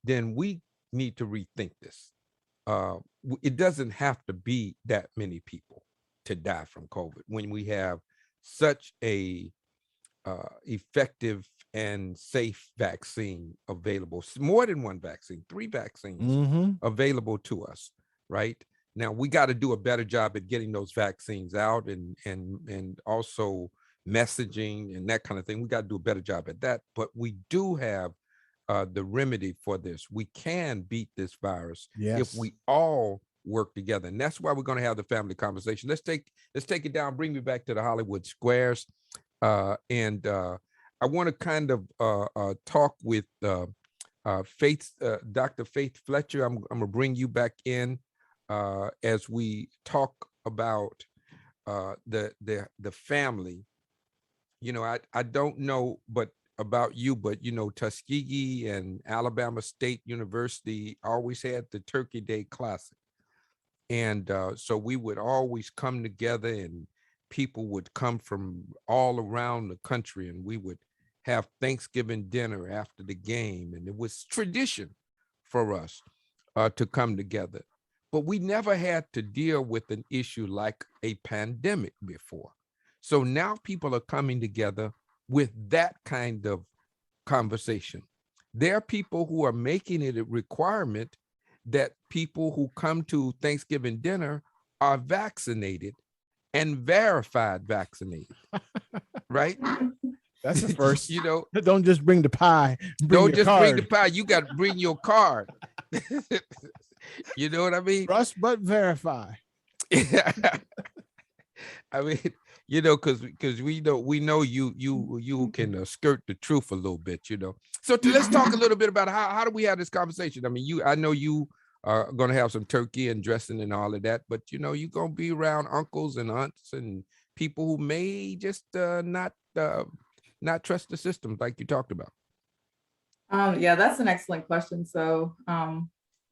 then we need to rethink this. It doesn't have to be that many people to die from COVID when we have such a effective and safe vaccine available, more than one vaccine, 3 vaccines available to us, right? Now we got to do a better job at getting those vaccines out and also messaging and that kind of thing. We got to do a better job at that, but we do have the remedy for this. We can beat this virus if we all work together, and that's why we're going to have the family conversation. Let's take it down. Bring me back to the Hollywood Squares. And I want to kind of talk with Faith, Dr. Faith Fletcher. I'm going to bring you back in as we talk about the family. You know, I don't know about you, but you know, Tuskegee and Alabama State University always had the Turkey Day Classic, and so we would always come together, and people would come from all around the country, and we would have Thanksgiving dinner after the game. And it was tradition for us to come together. But we never had to deal with an issue like a pandemic before. So now people are coming together with that kind of conversation. There are people who are making it a requirement that people who come to Thanksgiving dinner are vaccinated and verified vaccinated, right? That's the first. You know, don't just bring the pie. Don't just bring the pie. You got to bring your card. You know what I mean? Trust but verify. I mean, because we know you can skirt the truth a little bit, So let's talk a little bit about how do we have this conversation? I mean, I know you are going to have some turkey and dressing and all of that, but you're going to be around uncles and aunts and people who may just not trust the system like you talked about. Yeah, that's an excellent question. So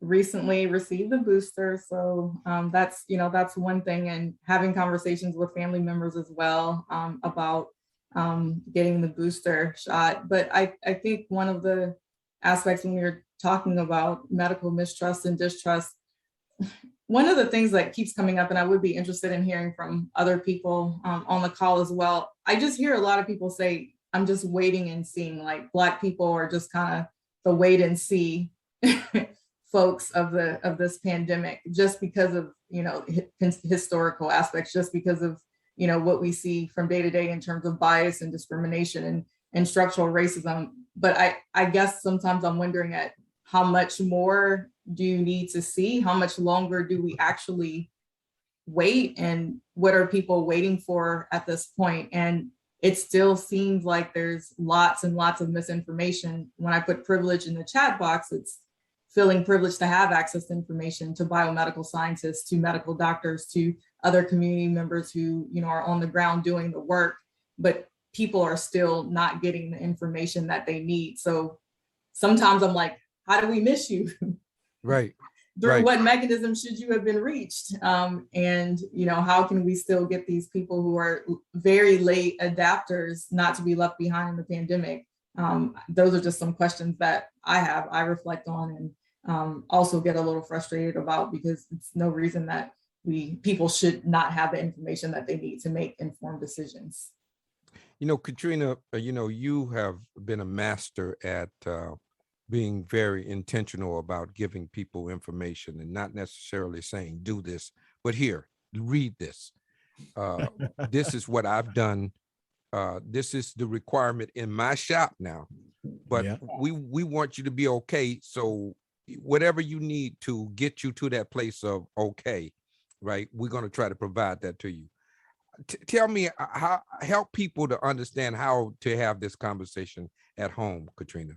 recently received the booster. So that's one thing, and having conversations with family members as well about getting the booster shot. But I think one of the aspects when we were talking about medical mistrust and distrust, one of the things that keeps coming up, and I would be interested in hearing from other people on the call as well. I just hear a lot of people say, I'm just waiting and seeing, like Black people are just kind of the wait and see folks of this pandemic, just because of, historical aspects, just because of, what we see from day to day in terms of bias and discrimination and structural racism. But I guess sometimes I'm wondering at how much more do you need to see? How much longer do we actually wait? And what are people waiting for at this point? And it still seems like there's lots and lots of misinformation. When I put privilege in the chat box, it's feeling privileged to have access to information, to biomedical scientists, to medical doctors, to other community members who, are on the ground doing the work, but people are still not getting the information that they need. So sometimes I'm like, how do we miss you? Right. Through what mechanism should you have been reached? And, how can we still get these people who are very late adapters not to be left behind in the pandemic? Those are just some questions that I reflect on, and also get a little frustrated about, because it's no reason that people should not have the information that they need to make informed decisions. Katrina, you have been a master at being very intentional about giving people information and not necessarily saying, do this, but here, read this. This is what I've done. This is the requirement in my shop now, but Yeah. we want you to be okay. So whatever you need to get you to that place of okay, right? We're going to try to provide that to you. Tell me help people to understand how to have this conversation at home, Katrina.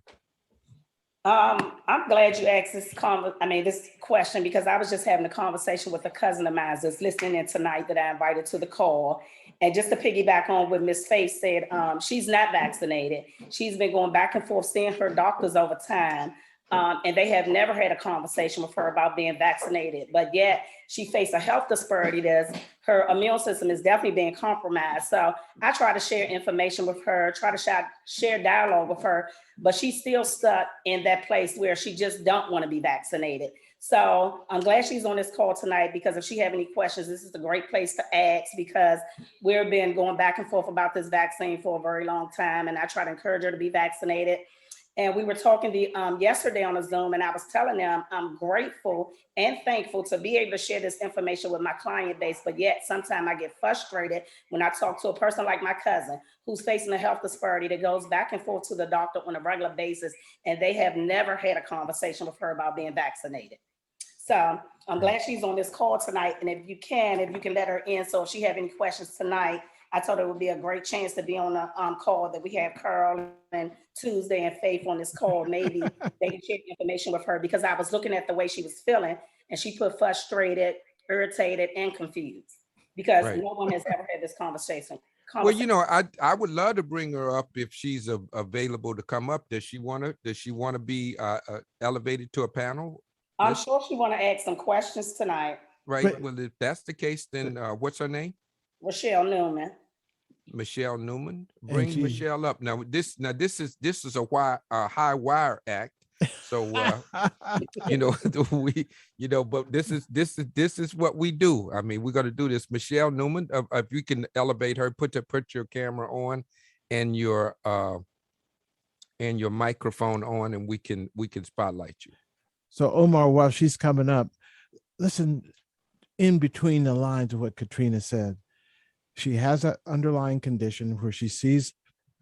I'm glad you asked this question, because I was just having a conversation with a cousin of mine that's listening in tonight that I invited to the call. And just to piggyback on what Ms. Faith said, she's not vaccinated. She's been going back and forth seeing her doctors over time. And they have never had a conversation with her about being vaccinated, but yet she faced a health disparity. Her immune system is definitely being compromised. So I try to share information with her, try to share dialogue with her, but she's still stuck in that place where she just don't want to be vaccinated. So I'm glad she's on this call tonight, because if she have any questions, this is a great place to ask, because we've been going back and forth about this vaccine for a very long time. And I try to encourage her to be vaccinated. And we were talking yesterday on a Zoom, and I was telling them I'm grateful and thankful to be able to share this information with my client base. But yet sometimes I get frustrated when I talk to a person like my cousin who's facing a health disparity that goes back and forth to the doctor on a regular basis, and they have never had a conversation with her about being vaccinated. So I'm glad she's on this call tonight. And if you can let her in. So if she have any questions tonight, I thought it would be a great chance to be on a call that we have Carol and Tuesday and Faith on this call. Maybe they can share information with her, because I was looking at the way she was feeling, and she put frustrated, irritated, and confused, because no one has ever had this conversation. Well, I would love to bring her up if she's available to come up. Does she want to be elevated to a panel? I'm sure she want to ask some questions tonight. Right. Well, if that's the case, then what's her name? Michelle Newman. Michelle Newman. Bring Michelle up. Now this is a high wire act. So but this is what we do. I mean, we're gonna do this. Michelle Newman, if you can elevate her, put your camera on and your microphone on, and we can spotlight you. So Omar, while she's coming up, listen in between the lines of what Katrina said. She has an underlying condition where she sees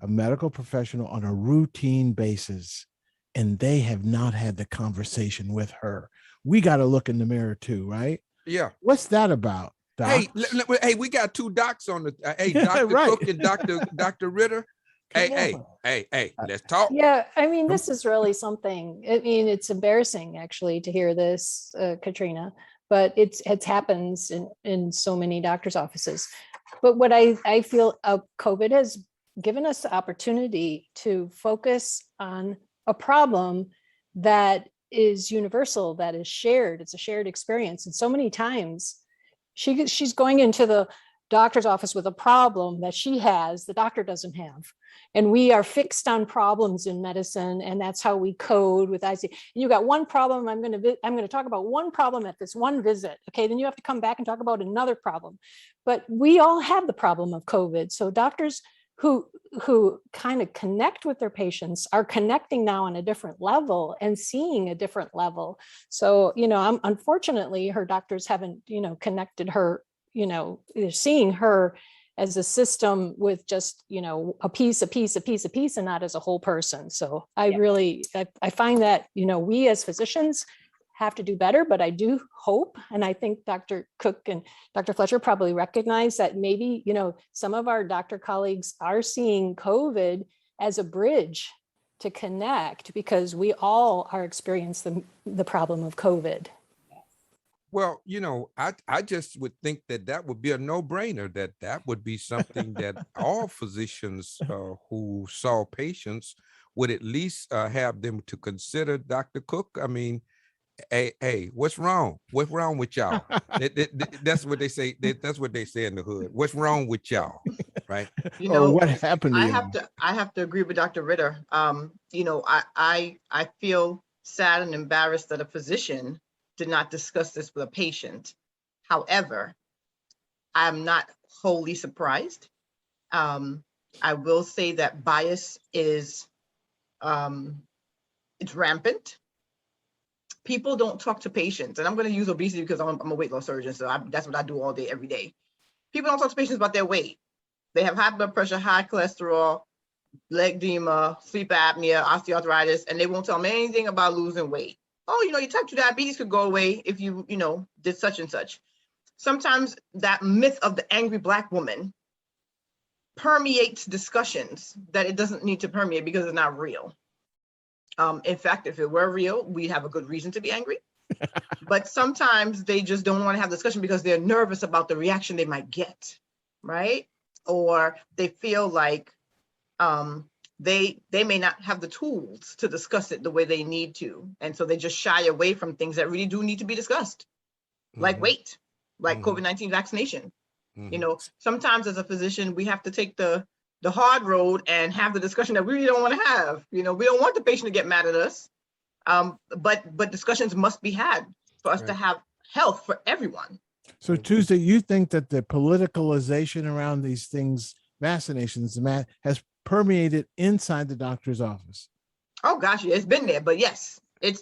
a medical professional on a routine basis, and they have not had the conversation with her. we got to look in the mirror too, right? Yeah. What's that about, Doc? Hey, we got two docs on the. Hey, Dr. Right. Cook and Dr. Ritter. Hey, let's talk. Yeah, I mean, this is really something. I mean, it's embarrassing actually to hear this, Katrina, but it happens in so many doctors' offices. But what I feel COVID has given us the opportunity to focus on a problem that is universal, that is shared. It's a shared experience. And so many times she's going into the doctor's office with a problem that she has, the doctor doesn't have. And we are fixed on problems in medicine, and that's how we code with IC. You got one problem. I'm going to talk about one problem at this one visit. Okay, then you have to come back and talk about another problem. But we all have the problem of COVID. So doctors who kind of connect with their patients are connecting now on a different level and seeing a different level. So, unfortunately, her doctors haven't, connected her, they're seeing her as a system with just, a piece, and not as a whole person. So I find that, we as physicians have to do better, but I do hope, and I think Dr. Cook and Dr. Fletcher probably recognize that maybe, some of our doctor colleagues are seeing COVID as a bridge to connect, because we all are experiencing the problem of COVID. Well, I just would think that would be a no-brainer, that would be something that all physicians who saw patients would at least have them to consider. Dr. Cook, I mean, hey, what's wrong? What's wrong with y'all? That's what they say. That's what they say in the hood. What's wrong with y'all? Right? Or what happened to I have to agree with Dr. Ritter. I feel sad and embarrassed that a physician did not discuss this with a patient. However, I'm not wholly surprised. I will say that bias is it's rampant. People don't talk to patients, and I'm going to use obesity because I'm a weight loss surgeon, so that's what I do all day, every day. People don't talk to patients about their weight. They have high blood pressure, high cholesterol, leg edema, sleep apnea, osteoarthritis, and they won't tell me anything about losing weight. Oh, your type 2 diabetes could go away if you, did such and such. Sometimes that myth of the angry Black woman permeates discussions that it doesn't need to permeate because it's not real. In fact, if it were real, we'd have a good reason to be angry. But sometimes they just don't want to have discussion because they're nervous about the reaction they might get, right? Or they feel like they may not have the tools to discuss it the way they need to. And so they just shy away from things that really do need to be discussed, like weight, like COVID-19 vaccination. Sometimes as a physician, we have to take the hard road and have the discussion that we really don't want to have. We don't want the patient to get mad at us, but discussions must be had for us to have health for everyone. So Tuesday, you think that the politicalization around these things, vaccinations, has permeated inside the doctor's office? Oh gosh, yeah, it's been there, but yes, it's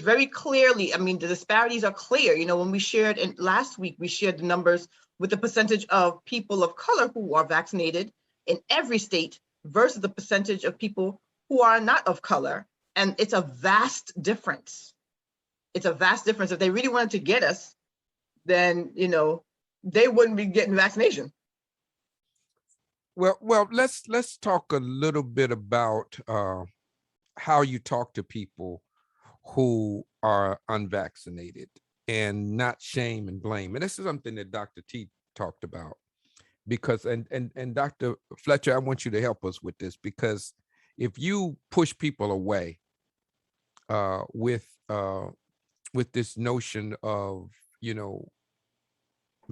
very clearly. I mean, the disparities are clear. When we shared last week, we shared the numbers with the percentage of people of color who are vaccinated in every state versus the percentage of people who are not of color. And it's a vast difference. It's a vast difference. If they really wanted to get us, then, they wouldn't be getting vaccination. Well, let's talk a little bit about how you talk to people who are unvaccinated, and not shame and blame. And this is something that Dr. T talked about, because, and Dr. Fletcher, I want you to help us with this, because if you push people away with this notion of,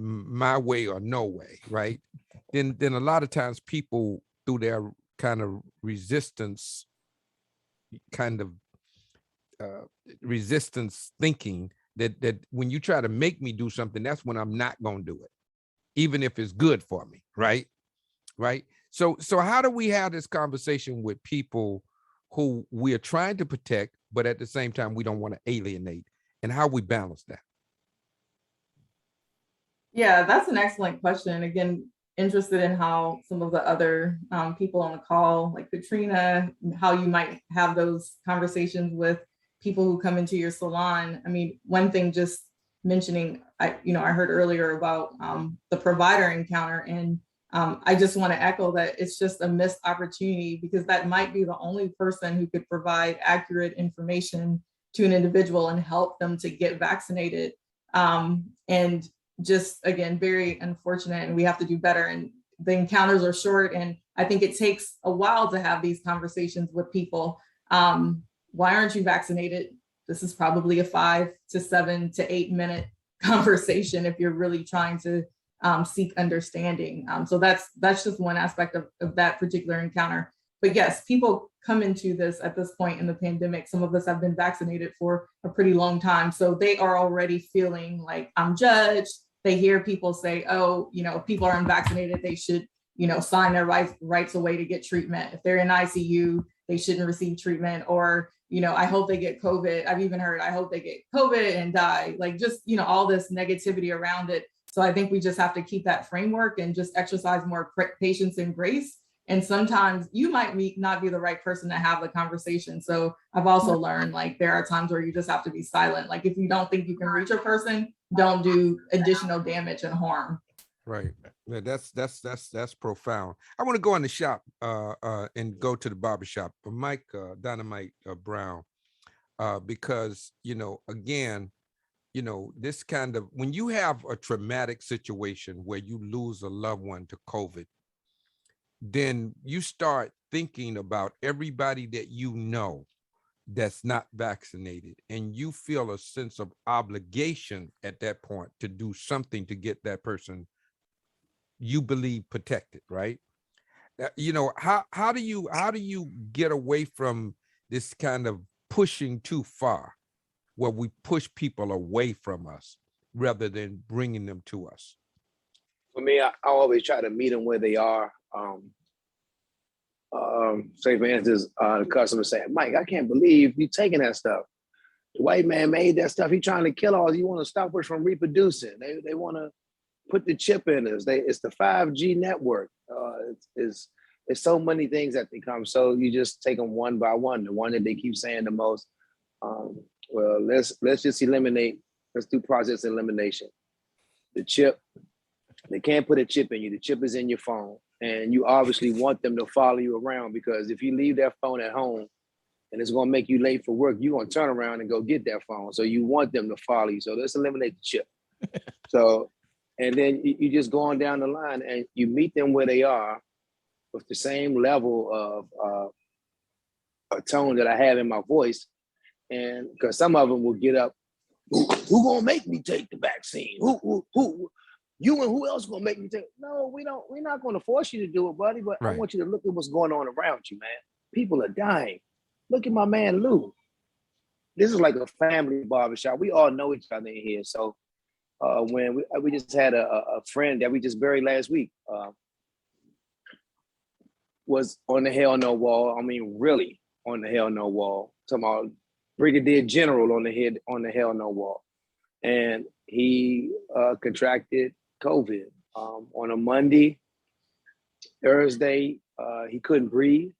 my way or no way, right? Then a lot of times people, through their kind of resistance, resistance thinking, that when you try to make me do something, that's when I'm not going to do it, even if it's good for me, right? So how do we have this conversation with people who we are trying to protect, but at the same time we don't want to alienate, and how we balance that? Yeah, that's an excellent question. Again, interested in how some of the other people on the call, like Katrina, how you might have those conversations with people who come into your salon. I mean, one thing just mentioning, I heard earlier about the provider encounter, and I just want to echo that it's just a missed opportunity, because that might be the only person who could provide accurate information to an individual and help them to get vaccinated. And just, again, very unfortunate, and we have to do better. And the encounters are short, and I think it takes a while to have these conversations with people. Why aren't you vaccinated? This is probably a 5 to 7 to 8 minute conversation if you're really trying to seek understanding. So that's just one aspect of that particular encounter. But yes, people come into this at this point in the pandemic. Some of us have been vaccinated for a pretty long time. So they are already feeling like I'm judged. They hear people say, oh, if people are unvaccinated, they should, sign their rights away to get treatment. If they're in ICU, they shouldn't receive treatment. Or, I hope they get COVID. I've even heard, I hope they get COVID and die. Like, just, all this negativity around it. So I think we just have to keep that framework and just exercise more patience and grace. And sometimes you might not be the right person to have the conversation. So I've also learned, like, there are times where you just have to be silent. Like, if you don't think you can reach a person, don't do additional damage and harm. Right. Yeah, that's profound. I want to go in the shop and go to the barbershop. Mike Dynamite Brown, because, again, this kind of, when you have a traumatic situation where you lose a loved one to COVID, then you start thinking about everybody that that's not vaccinated, and you feel a sense of obligation at that point to do something to get that person you believe protected, right? How do you get away from this kind of pushing too far, where we push people away from us rather than bringing them to us? For me, I always try to meet them where they are. Say, for instance, the customer saying, Mike, I can't believe you taking that stuff. The white man made that stuff. He's trying to kill us. You want to stop us from reproducing. They want to put the chip in us. It's the 5G network. It's so many things that they come. So you just take them one by one. The one that they keep saying the most. Well, let's just eliminate. Let's do process elimination. The chip. They can't put a chip in you. The chip is in your phone. And you obviously want them to follow you around, because if you leave that phone at home and it's going to make you late for work, you're going to turn around and go get that phone. So you want them to follow you. So let's eliminate the chip. So, and then you just go on down the line and you meet them where they are with the same level of a tone that I have in my voice. And because some of them will get up, who going to make me take the vaccine? Who? You and who else gonna make me take? No, we don't. We're not gonna force you to do it, buddy. But right. I want you to look at what's going on around you, man. People are dying. Look at my man Lou. This is like a family barbershop. We all know each other in here. So when we just had a friend that we just buried last week, was on the hell no wall. I mean, really on the hell no wall. Talking about Brigadier General on the hell no wall, and he contracted COVID on a Monday. Thursday, he couldn't breathe.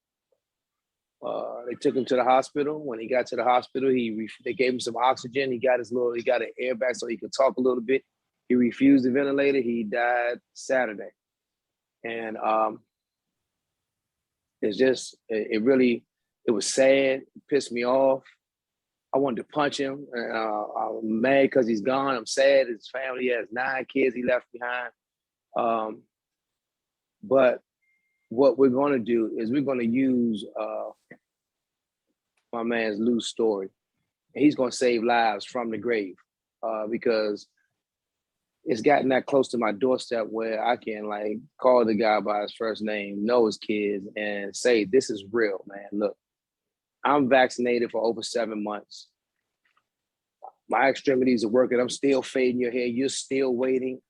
They took him to the hospital. When he got to the hospital, they gave him some oxygen. He got an airbag so he could talk a little bit. He refused the ventilator. He died Saturday. And it was sad. It pissed me off. I wanted to punch him. I'm mad because he's gone. I'm sad. His family has 9 kids he left behind. But what we're going to do is we're going to use my man's Lou's story. He's going to save lives from the grave because it's gotten that close to my doorstep where I can like call the guy by his first name, know his kids, and say, this is real, man. Look, I'm vaccinated for over 7 months. My extremities are working. I'm still fading your hair. You're still waiting,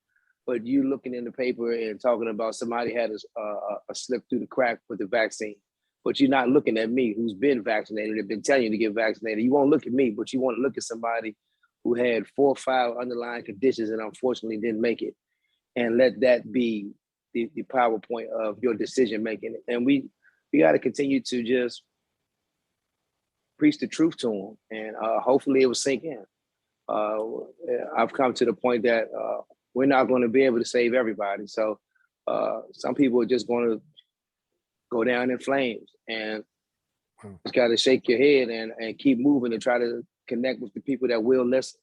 but you looking in the paper and talking about somebody had a slip through the crack with the vaccine, but you're not looking at me who's been vaccinated and been telling you to get vaccinated. You won't look at me, but you want to look at somebody who had 4 or 5 underlying conditions and unfortunately didn't make it, and let that be the PowerPoint of your decision making. And we got to continue to just preach the truth to them, and hopefully it will sink in. I've come to the point that we're not going to be able to save everybody. So some people are just going to go down in flames, and just got to shake your head and keep moving and try to connect with the people that will listen.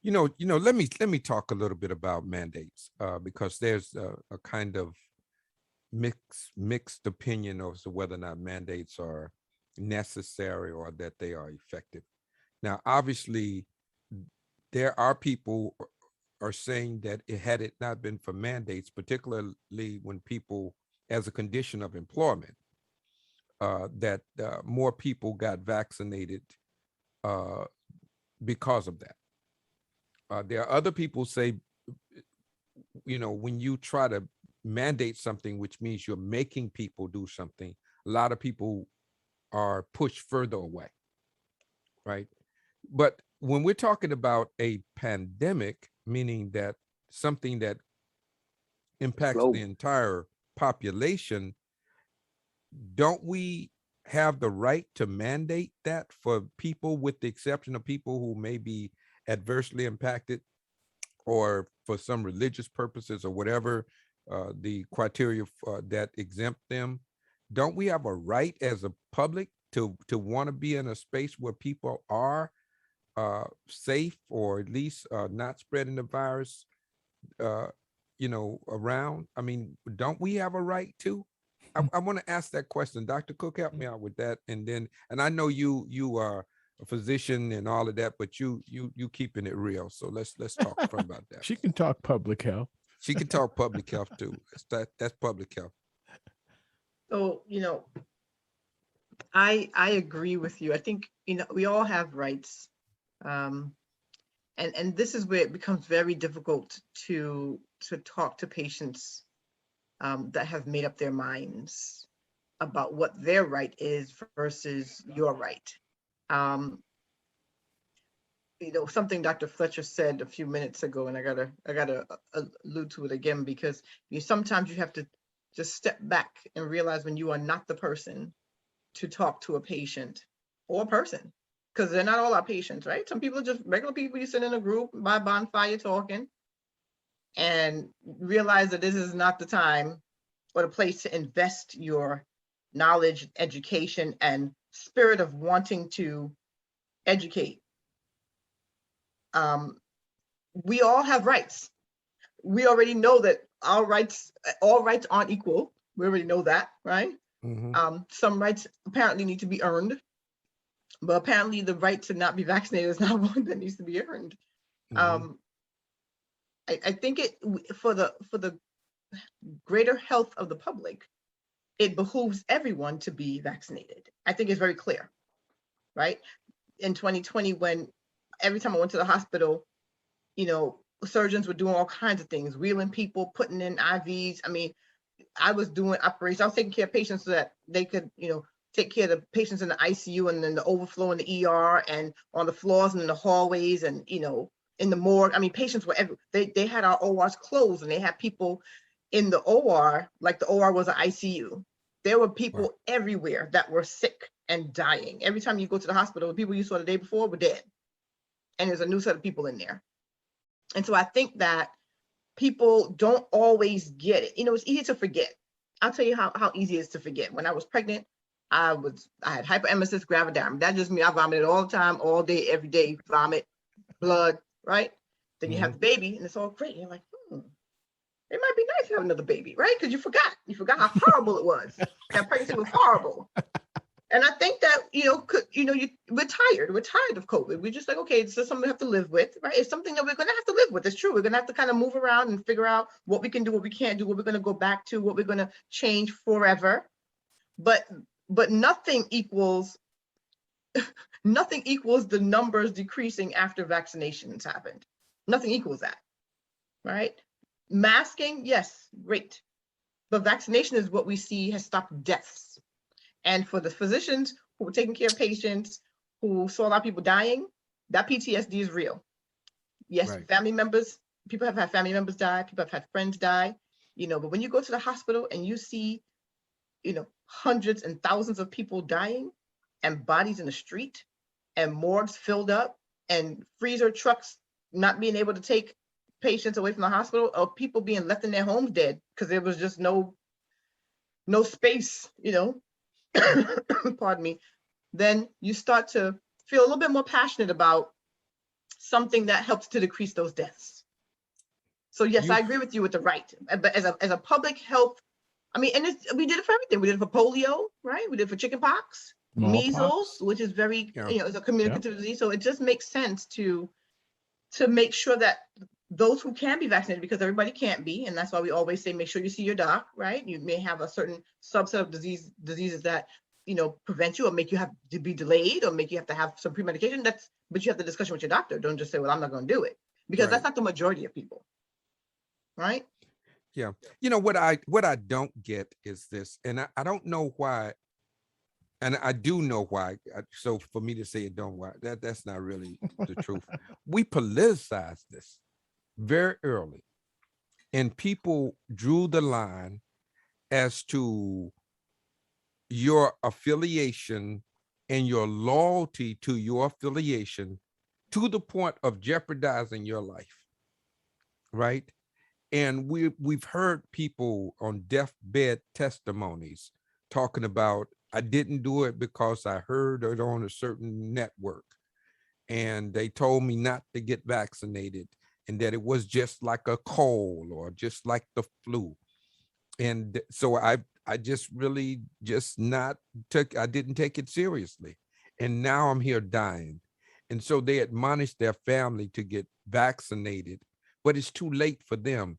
Let me talk a little bit about mandates, because there's a kind of mixed opinion as to whether or not mandates are necessary or that they are effective. Now, obviously, there are people are saying that had it not been for mandates, particularly when people, as a condition of employment, that more people got vaccinated because of that. There are other people say, when you try to mandate something, which means you're making people do something, a lot of people are pushed further away, right? But when we're talking about a pandemic, meaning that something that impacts the entire population, don't we have the right to mandate that for people, with the exception of people who may be adversely impacted or for some religious purposes or whatever the criteria that exempt them? Don't we have a right as a public to want to be in a space where people are safe, or at least not spreading the virus around? I mean, don't we have a right to? I want to ask that question. Dr. Cook, help me out with that. And I know you are a physician and all of that, but you keeping it real. So let's talk about that. She can talk public health. She can talk public health too. That's public health. So, I agree with you. I think, we all have rights. And this is where it becomes very difficult to talk to patients that have made up their minds about what their right is versus your right. Something Dr. Fletcher said a few minutes ago, and I gotta allude to it again, because sometimes you have to just step back and realize when you are not the person to talk to a patient or a person, because they're not all our patients, right? Some people are just regular people. You sit in a group by a bonfire talking, and realize that this is not the time or the place to invest your knowledge, education, and spirit of wanting to educate. We all have rights. We already know that all rights aren't equal. We already know that, right? Mm-hmm. Some rights apparently need to be earned, but apparently the right to not be vaccinated is not one that needs to be earned. Mm-hmm. I think for the greater health of the public, it behooves everyone to be vaccinated. I think it's very clear, right? In 2020, when every time I went to the hospital, surgeons were doing all kinds of things, wheeling people, putting in IVs. I mean, I was doing operations. I was taking care of patients so that they could, take care of the patients in the ICU and then the overflow in the ER and on the floors and in the hallways and, in the morgue. I mean, patients were they had our ORs closed, and they had people in the OR, like the OR was an ICU. There were people everywhere that were sick and dying. Every time you go to the hospital, the people you saw the day before were dead. And there's a new set of people in there. And so I think that people don't always get it. It's easy to forget. I'll tell you how easy it is to forget. When I was pregnant, I had hyperemesis gravidarum. That just means I vomited all the time, all day, every day, vomit, blood, right? Then you have the baby, and it's all great. And you're like, it might be nice to have another baby, right? Because you forgot how horrible it was. That pregnancy was horrible. And I think that, we're tired of COVID. We're just like, okay, it's just something we have to live with, right? It's something that we're going to have to live with. It's true. We're going to have to kind of move around and figure out what we can do, what we can't do, what we're going to go back to, what we're going to change forever. But nothing equals the numbers decreasing after vaccinations happened. Nothing equals that, right? Masking, yes, great. But vaccination is what we see has stopped deaths. And for the physicians who were taking care of patients who saw a lot of people dying, that PTSD is real. Yes, right. People have had family members die, people have had friends die, but when you go to the hospital and you see, hundreds and thousands of people dying, and bodies in the street and morgues filled up and freezer trucks not being able to take patients away from the hospital, or people being left in their homes dead because there was just no space, pardon me, then you start to feel a little bit more passionate about something that helps to decrease those deaths. So yes, I agree with you with the right, but as a public health, I mean, and we did it for everything. We did it for polio, right? We did it for chickenpox, measles, which is very, it's a communicative disease. So it just makes sense to make sure that those who can be vaccinated, because everybody can't be, and that's why we always say, make sure you see your doc, right? You may have a certain subset of diseases that, prevent you or make you have to be delayed or make you have to have some pre-medication. But you have the discussion with your doctor. Don't just say, well, I'm not going to do it, because that's not the majority of people. Right. Yeah. What I don't get is this, and I don't know why, and I do know why. So for me to say it don't why, that's not really the truth. We politicized this very early, and people drew the line as to your affiliation and your loyalty to your affiliation to the point of jeopardizing your life. Right. And we've heard people on deathbed testimonies talking about, I didn't do it because I heard it on a certain network and they told me not to get vaccinated and that it was just like a cold or just like the flu. And so I just really I didn't take it seriously. And now I'm here dying. And so they admonish their family to get vaccinated, but it's too late for them.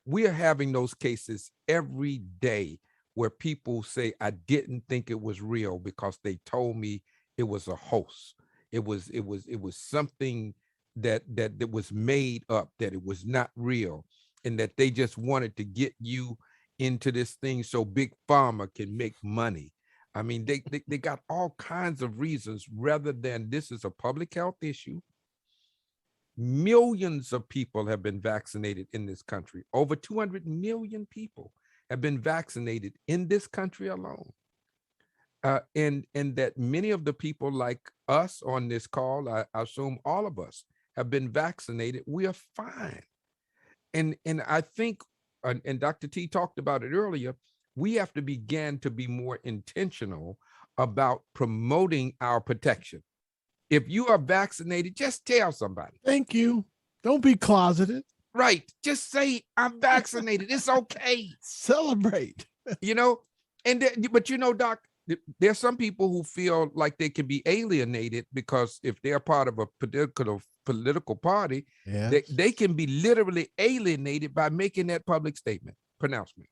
We are having those cases every day where people say, I didn't think it was real because they told me it was a hoax. It was something that was made up, that it was not real, and that they just wanted to get you into this thing so big pharma can make money. I mean, they got all kinds of reasons rather than this is a public health issue. Millions of people have been vaccinated in this country. Over 200 million people have been vaccinated in this country alone. And that many of the people like us on this call, I assume all of us have been vaccinated. We are fine. And I think, and Dr. T talked about it earlier, we have to begin to be more intentional about promoting our protection. If you are vaccinated, just tell somebody. Thank you. Don't be closeted. Right. Just say, I'm vaccinated. It's okay. Celebrate. But Doc, there's some people who feel like they can be alienated because if they're part of a political party, they can be literally alienated by making that public pronouncement.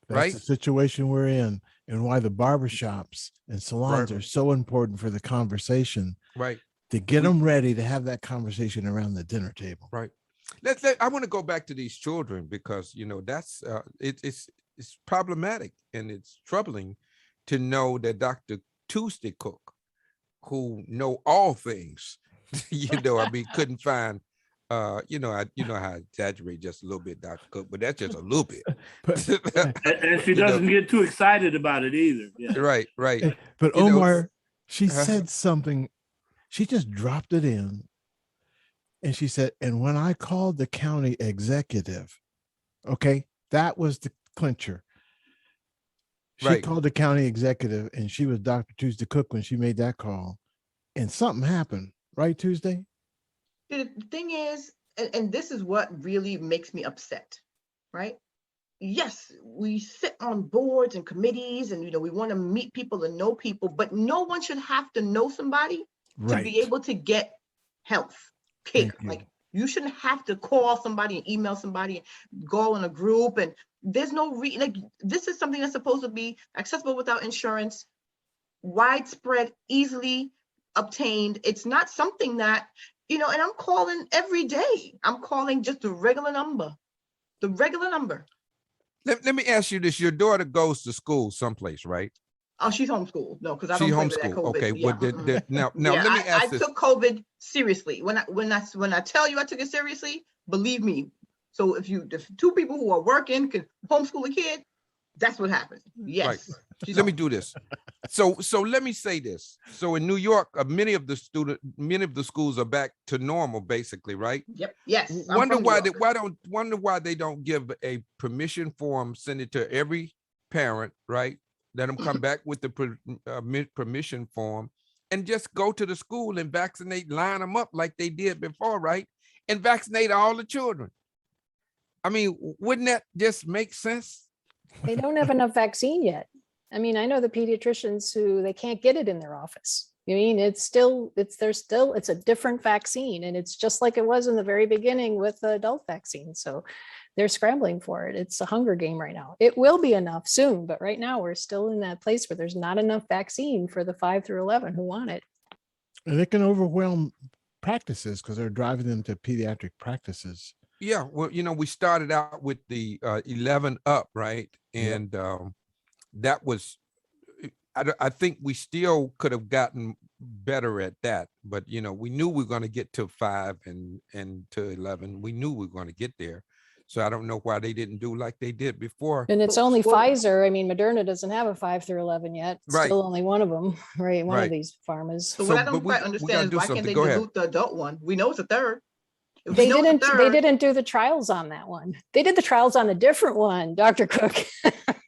That's the situation we're in, and why the barbershops and salons are so important for the conversation. Right. To get them ready to have that conversation around the dinner table. Right. I want to go back to these children because, that's it's problematic and it's troubling to know that Dr. Tuesday Cook, who know all things, couldn't find I how I exaggerate just a little bit, Dr. Cook, but that's just a little bit. And she doesn't get too excited about it either. Yeah. Right. But Omar, she said something, she just dropped it in. And she said, and when I called the county executive, okay, that was the clincher. She called the county executive, and she was Dr. Tuesday Cook when she made that call. And something happened, right, Tuesday? The thing is, and this is what really makes me upset, right? Yes, we sit on boards and committees and, we want to meet people and know people, but no one should have to know somebody to be able to get health care. Like, you shouldn't have to call somebody and email somebody and go in a group. And there's no this is something that's supposed to be accessible without insurance, widespread, easily obtained. It's not something that, and I'm calling every day. I'm calling just the regular number. Let me ask you this. Your daughter goes to school someplace, right? Oh, she's homeschooled. No, because I don't play with that COVID. Okay. Yeah. Now let me ask this. I took COVID seriously. When I tell you I took it seriously, believe me. So if two people who are working can homeschool a kid, That's what happened. Yes. Right. She's Let me on. do this. So let me say this. So in New York, many of the schools are back to normal, basically, right? Yep. Yes. I'm Wonder from New why York. wonder why they don't give a permission form, send it to every parent, right? Let them come back with the permission form and just go to the school and vaccinate, line them up like they did before, right? And vaccinate all the children. I mean, wouldn't that just make sense? They don't have enough vaccine yet. I mean, I know the pediatricians who they can't get it in their office. I mean, it's a different vaccine, and it's just like it was in the very beginning with the adult vaccine. So they're scrambling for it. It's a hunger game right now. It will be enough soon, but right now we're still in that place where there's not enough vaccine for the 5 through 11 who want it. And it can overwhelm practices because they're driving them to pediatric practices. Yeah, well, we started out with the 11 up, right? And that was, I think we still could have gotten better at that, but we knew we were going to get to 5 and to 11. We knew we were going to get there. So I don't know why they didn't do like they did before. And it's only Pfizer. I mean, Moderna doesn't have a 5 through 11 yet. It's Right. still only one of them, right? One Right. of these pharmas. So what I don't but we quite gotta understand is do why can't something. they Go ahead. dilute the adult one? We know it's a third. If They we know it's a didn't. They third, didn't do the trials on that one. They did the trials on a different one, Dr. Cook.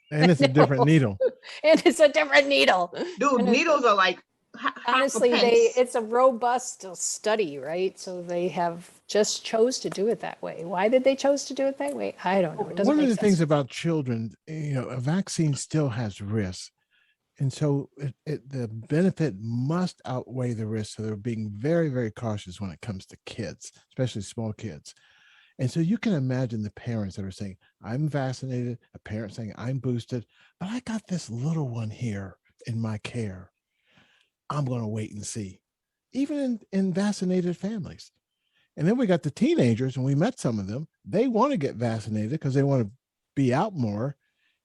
And it's a different No. needle. And it's a different needle. Dude, And needles are like half a honestly, pence. it's a robust study, right? So they have just chose to do it that way. Why did they chose to do it that way? I don't know. It doesn't One of make the sense. things about children, a vaccine still has risks. And so the benefit must outweigh the risk. So they're being very, very cautious when it comes to kids, especially small kids. And so you can imagine the parents that are saying, I'm vaccinated, a parent saying, I'm boosted, but I got this little one here in my care. I'm going to wait and see, even in vaccinated families. And then we got the teenagers, and we met some of them. They want to get vaccinated because they want to be out more.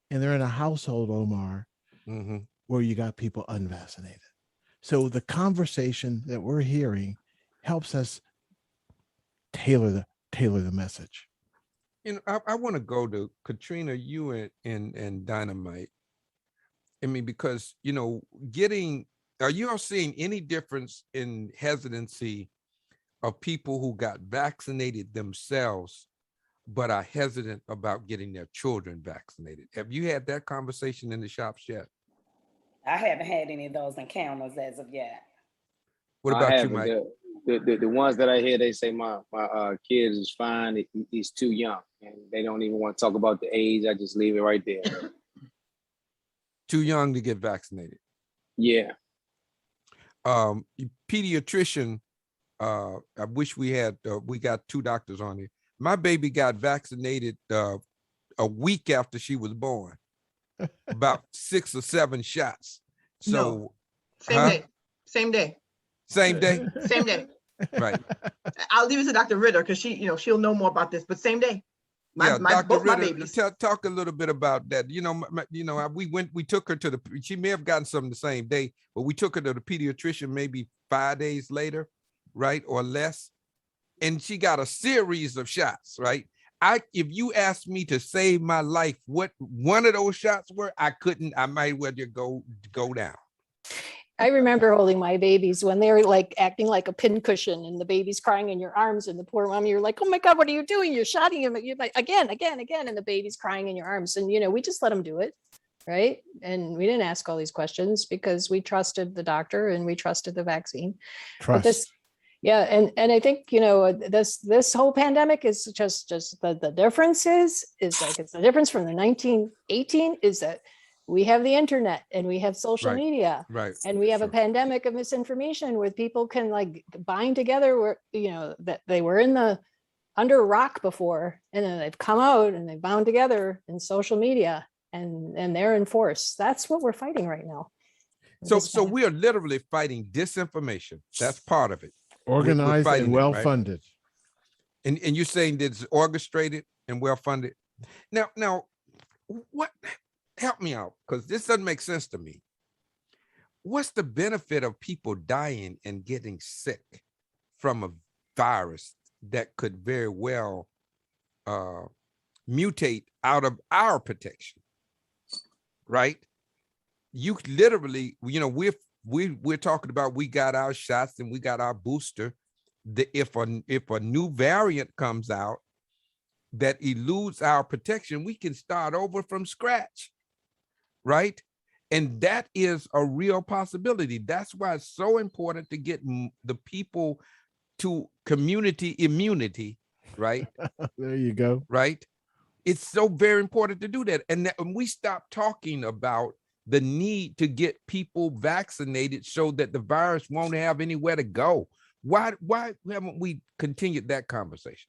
And they're in a household, Omar, where you got people unvaccinated. So the conversation that we're hearing helps us tailor the message. I want to go to Katrina, you and Dynamite. I mean, because are you all seeing any difference in hesitancy of people who got vaccinated themselves but are hesitant about getting their children vaccinated? Have you had that conversation in the shops yet? I haven't had any of those encounters as of yet. What about you, Mike? The ones that I hear, they say my kid is fine. He's too young, and they don't even want to talk about the age. I just leave it right there. Too young to get vaccinated. Yeah. Pediatrician. I wish we got 2 doctors on here. My baby got vaccinated a week after she was born, about 6 or 7 shots. So no. Same day. Same day. Same day. Right. I'll leave it to Dr. Ritter because she'll know more about this. But same day. Dr. Both my Ritter, babies. talk a little bit about that. We took her to she may have gotten some the same day, but we took her to the pediatrician maybe 5 days later, right, or less, and she got a series of shots, right? If you asked me to save my life, what one of those shots were, I couldn't. I might well just go down. I remember holding my babies when they were like acting like a pincushion and the baby's crying in your arms, and the poor mom, you're like, oh my God, what are you doing? You're shotting him. You're like, again, and the baby's crying in your arms. And, we just let them do it. Right. And we didn't ask all these questions because we trusted the doctor and we trusted the vaccine. Trust. And I think, this whole pandemic is just the difference is like, it's the difference from the 1918 is that we have the internet and we have social media, right? And we have a pandemic of misinformation where people can like bind together where, that they were under a rock before, and then they've come out and they bound together in social media and they're in force. That's what we're fighting right now. So we are literally fighting disinformation. That's part of it. Organized and well-funded. Right? And you're saying that it's orchestrated and well-funded. Now, what? Help me out, because this doesn't make sense to me. What's the benefit of people dying and getting sick from a virus that could very well mutate out of our protection? right? You literally, we're talking about we got our shots and we got our booster. If a new variant comes out that eludes our protection, we can start over from scratch, right? And that is a real possibility. That's why it's so important to get the people to community immunity, right? There you go. Right? It's so very important to do that. And when we stop talking about the need to get people vaccinated so that the virus won't have anywhere to go, why haven't we continued that conversation?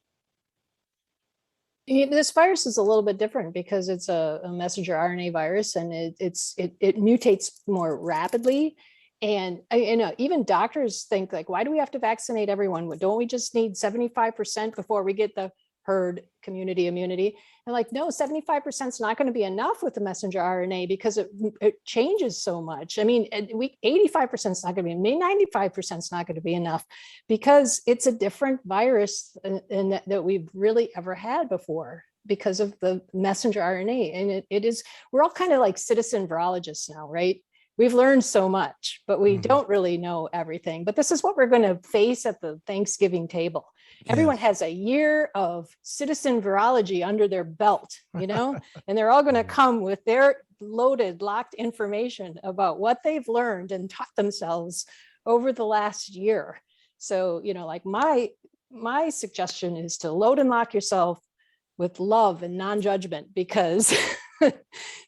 This virus is a little bit different because it's a messenger RNA virus, and it mutates more rapidly. And even doctors think, like, why do we have to vaccinate everyone? Don't we just need 75% before we get the herd community immunity? And like, no, 75% is not going to be enough with the messenger RNA because it changes so much. I mean, 85% is not going to be, maybe 95% is not going to be enough because it's a different virus that we've really ever had before because of the messenger RNA. And it is, we're all kind of like citizen virologists now, right? We've learned so much, but we don't really know everything. But this is what we're going to face at the Thanksgiving table. Everyone has a year of citizen virology under their belt, and they're all going to come with their loaded, locked information about what they've learned and taught themselves over the last year. So, like my suggestion is to load and lock yourself with love and non-judgment, because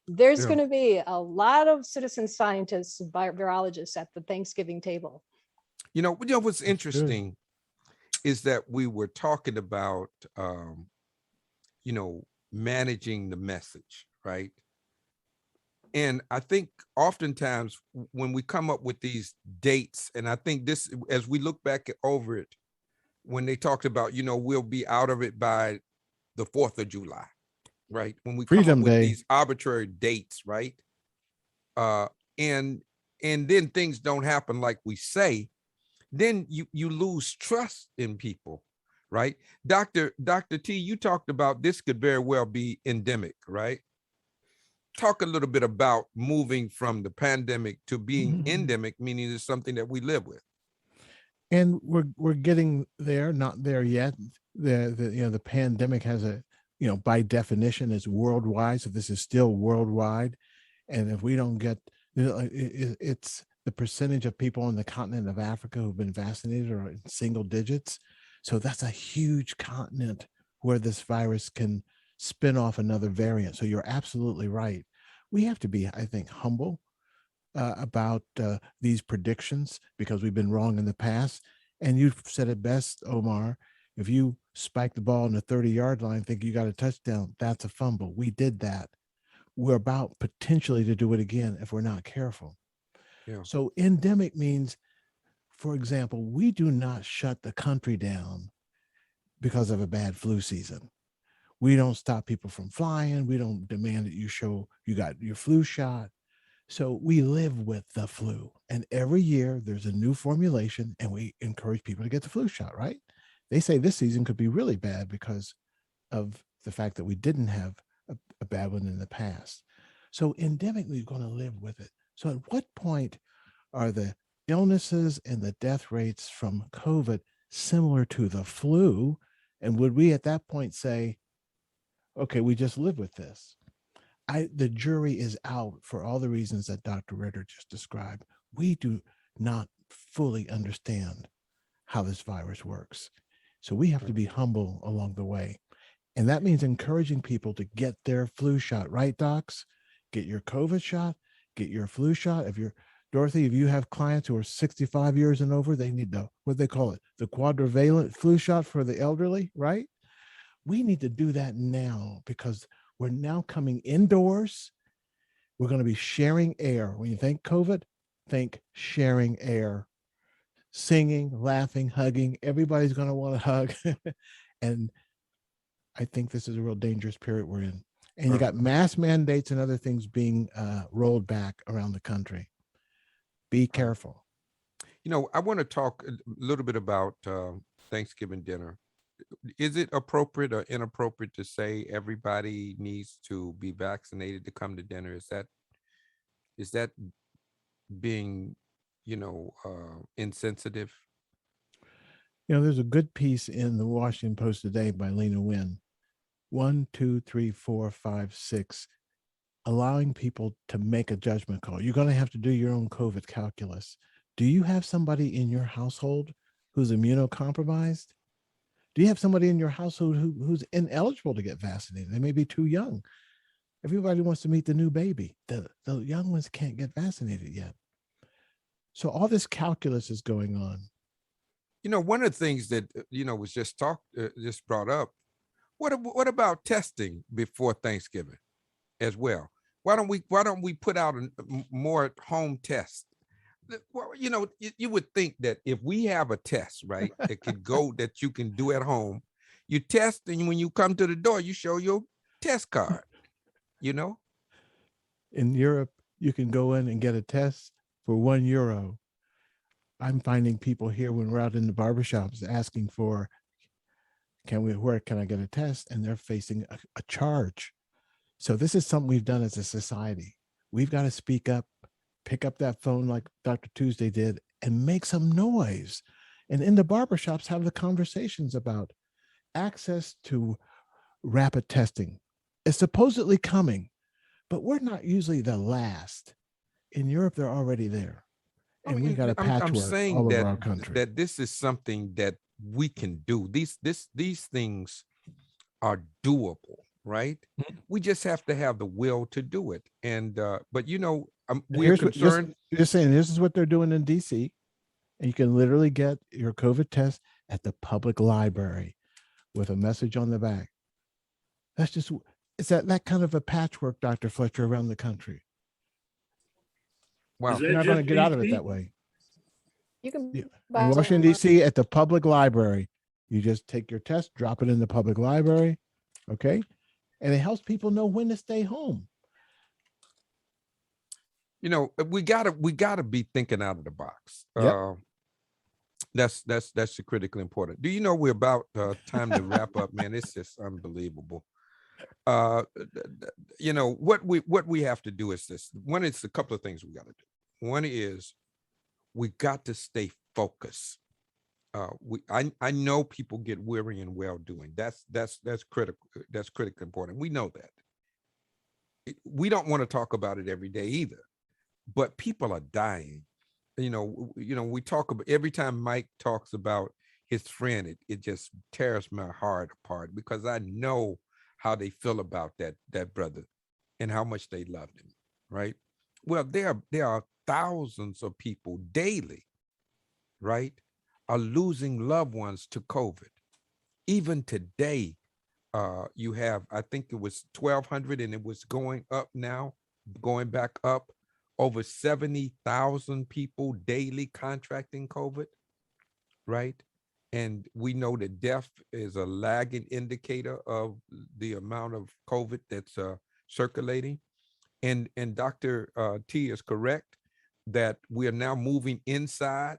there's going to be a lot of citizen scientists and virologists at the Thanksgiving table. What's interesting is that we were talking about, managing the message, right? And I think oftentimes when we come up with these dates, and I think this, as we look back over it, when they talked about, we'll be out of it by the 4th of July, right? When we come Freedom up with Day. these arbitrary dates, right? And then things don't happen like we say, then you lose trust in people, right? Dr. T, you talked about this could very well be endemic, right? Talk a little bit about moving from the pandemic to being endemic, meaning it's something that we live with. And we're getting there, not there yet. The pandemic has by definition is worldwide. So this is still worldwide. And if we don't get, it's the percentage of people on the continent of Africa who've been vaccinated are in single digits. So that's a huge continent where this virus can spin off another variant. So you're absolutely right. We have to be, I think, humble about these predictions because we've been wrong in the past. And you've said it best, Omar. If you spike the ball on the 30-yard line, think you got a touchdown, that's a fumble. We did that. We're about potentially to do it again if we're not careful. Yeah. So endemic means, for example, we do not shut the country down because of a bad flu season. We don't stop people from flying. We don't demand that you show you got your flu shot. So we live with the flu. And every year there's a new formulation and we encourage people to get the flu shot, right? They say this season could be really bad because of the fact that we didn't have a bad one in the past. So endemic, we're going to live with it. So at what point are the illnesses and the death rates from COVID similar to the flu? And would we at that point say, okay, we just live with this? The jury is out for all the reasons that Dr. Ritter just described. We do not fully understand how this virus works. So we have to be humble along the way. And that means encouraging people to get their flu shot, right, docs? Get your COVID shot, get your flu shot. Dorothy, if you have clients who are 65 years and over, they need what they call it, the quadrivalent flu shot for the elderly, right? We need to do that now because we're now coming indoors. We're going to be sharing air. When you think COVID, think sharing air, singing, laughing, hugging. Everybody's going to want to hug. And I think this is a real dangerous period we're in. And you got mask mandates and other things being rolled back around the country. Be careful. I want to talk a little bit about Thanksgiving dinner. Is it appropriate or inappropriate to say everybody needs to be vaccinated to come to dinner? Is that Is that being, insensitive? There's a good piece in the Washington Post today by Lena Wynn. 1, 2, 3, 4, 5, 6, allowing people to make a judgment call. You're going to have to do your own COVID calculus. Do you have somebody in your household who's immunocompromised? Do you have somebody in your household who's ineligible to get vaccinated? They may be too young. Everybody wants to meet the new baby. The young ones can't get vaccinated yet. So all this calculus is going on. One of the things that, was just brought up, what about testing before Thanksgiving as well? Why don't we put out more home tests? Well, you would think that if we have a test, right, that you can do at home, you test, and when you come to the door, you show your test card, In Europe, you can go in and get a test for €1. I'm finding people here when we're out in the barbershops asking for, where can I get a test? And they're facing a charge. So this is something we've done as a society. We've got to speak up, pick up that phone like Dr. Tuesday did, and make some noise. And in the barbershops, have the conversations about access to rapid testing. It's supposedly coming, but we're not usually the last. In Europe, they're already there. And we got a patchwork all over our country. That this is something that we can do. These things are doable, right? Mm-hmm. We just have to have the will to do it. And but we're concerned. Just saying, this is what they're doing in DC, and you can literally get your COVID test at the public library with a message on the back. It's that kind of a patchwork, Dr. Fletcher, around the country. Wow, you're not going to get out of it that way. You can in Washington, D.C., at the public library, you just take your test, drop it in the public library, okay? And it helps people know when to stay home. We gotta be thinking out of the box. Yep. That's critically important. Do you know we're about time to wrap up, man? It's just unbelievable. What we have to do is this. One, it's a couple of things we got to do. One is we got to stay focused. I know people get weary and well doing. That's critical. That's critically important. We know that. We don't want to talk about it every day either, but people are dying. We talk about, every time Mike talks about his friend, it just tears my heart apart, because I know how they feel about that brother and how much they loved him, right? Well, there are thousands of people daily, right, are losing loved ones to COVID. Even today, you have, I think it was 1,200, and it was going up now, going back up, over 70,000 people daily contracting COVID, right? And we know that death is a lagging indicator of the amount of COVID that's circulating. And Dr. T is correct that we are now moving inside.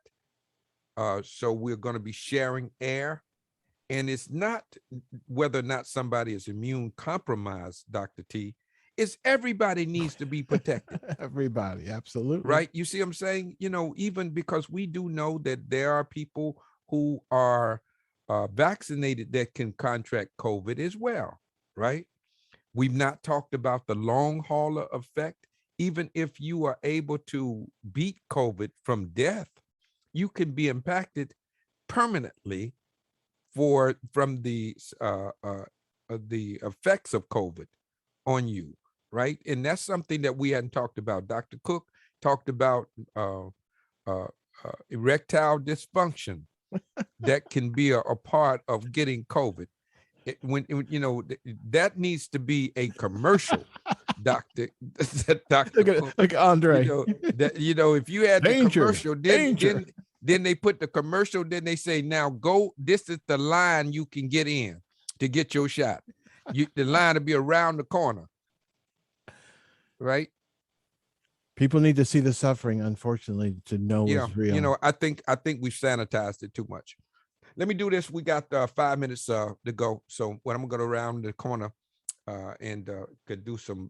So we're going to be sharing air. And it's not whether or not somebody is immune compromised, Dr. T. It's everybody needs to be protected. Everybody, absolutely. Right? You see what I'm saying? Even because we do know that there are people who are vaccinated that can contract COVID as well, right? We've not talked about the long hauler effect. Even if you are able to beat COVID from death, you can be impacted permanently from the effects of COVID on you, right? And that's something that we hadn't talked about. Dr. Cook talked about erectile dysfunction that can be a part of getting COVID. That needs to be a commercial, Doctor. Look, Andre. If you had the commercial, then they put the commercial. Then they say, "Now go. This is the line you can get in to get your shot. The line will be around the corner, right?" People need to see the suffering, unfortunately, to know it's real. I think we've sanitized it too much. Let me do this. We got 5 minutes to go. So when I'm going to go around the corner and could do some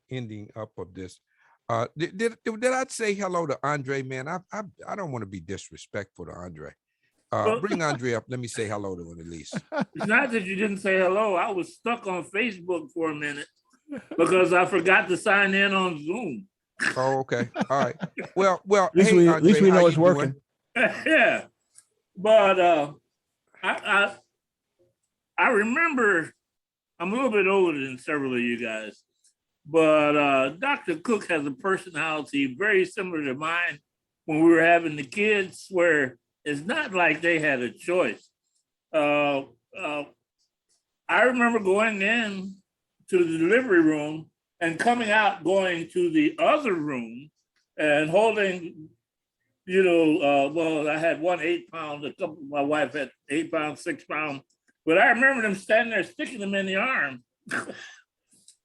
ending up of this. Did I say hello to Andre, man? I don't want to be disrespectful to Andre. Bring Andre up. Let me say hello to him at least. It's not that you didn't say hello. I was stuck on Facebook for a minute because I forgot to sign in on Zoom. Oh, okay. All right. Well, At least, hey, at least Andre, we how know it's you working. doing? Yeah, but I remember I'm a little bit older than several of you guys, but Dr. Cook has a personality very similar to mine when we were having the kids, where it's not like they had a choice. I remember going in to the delivery room and coming out, going to the other room and holding, well, I had 1 8-pound, my wife had 8 pounds, 6 pounds, but I remember them standing there sticking them in the arm.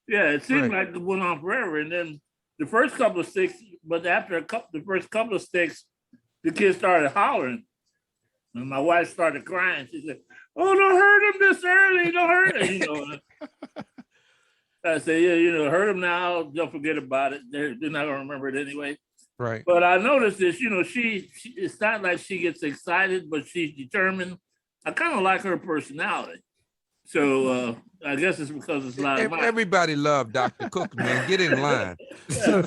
Yeah, it seemed like it went on forever. And then the first couple of sticks, but after the first couple of sticks, the kids started hollering. And my wife started crying. She said, "Oh, don't hurt him this early. Don't hurt him." I said, "Yeah, hurt him now. Don't forget about it. They're not gonna remember it anyway." Right. But I noticed this. She it's not like she gets excited, but she's determined. I kind of like her personality. So I guess it's because it's a lot of mine. Everybody loved Dr. Cook, man. Get in line. So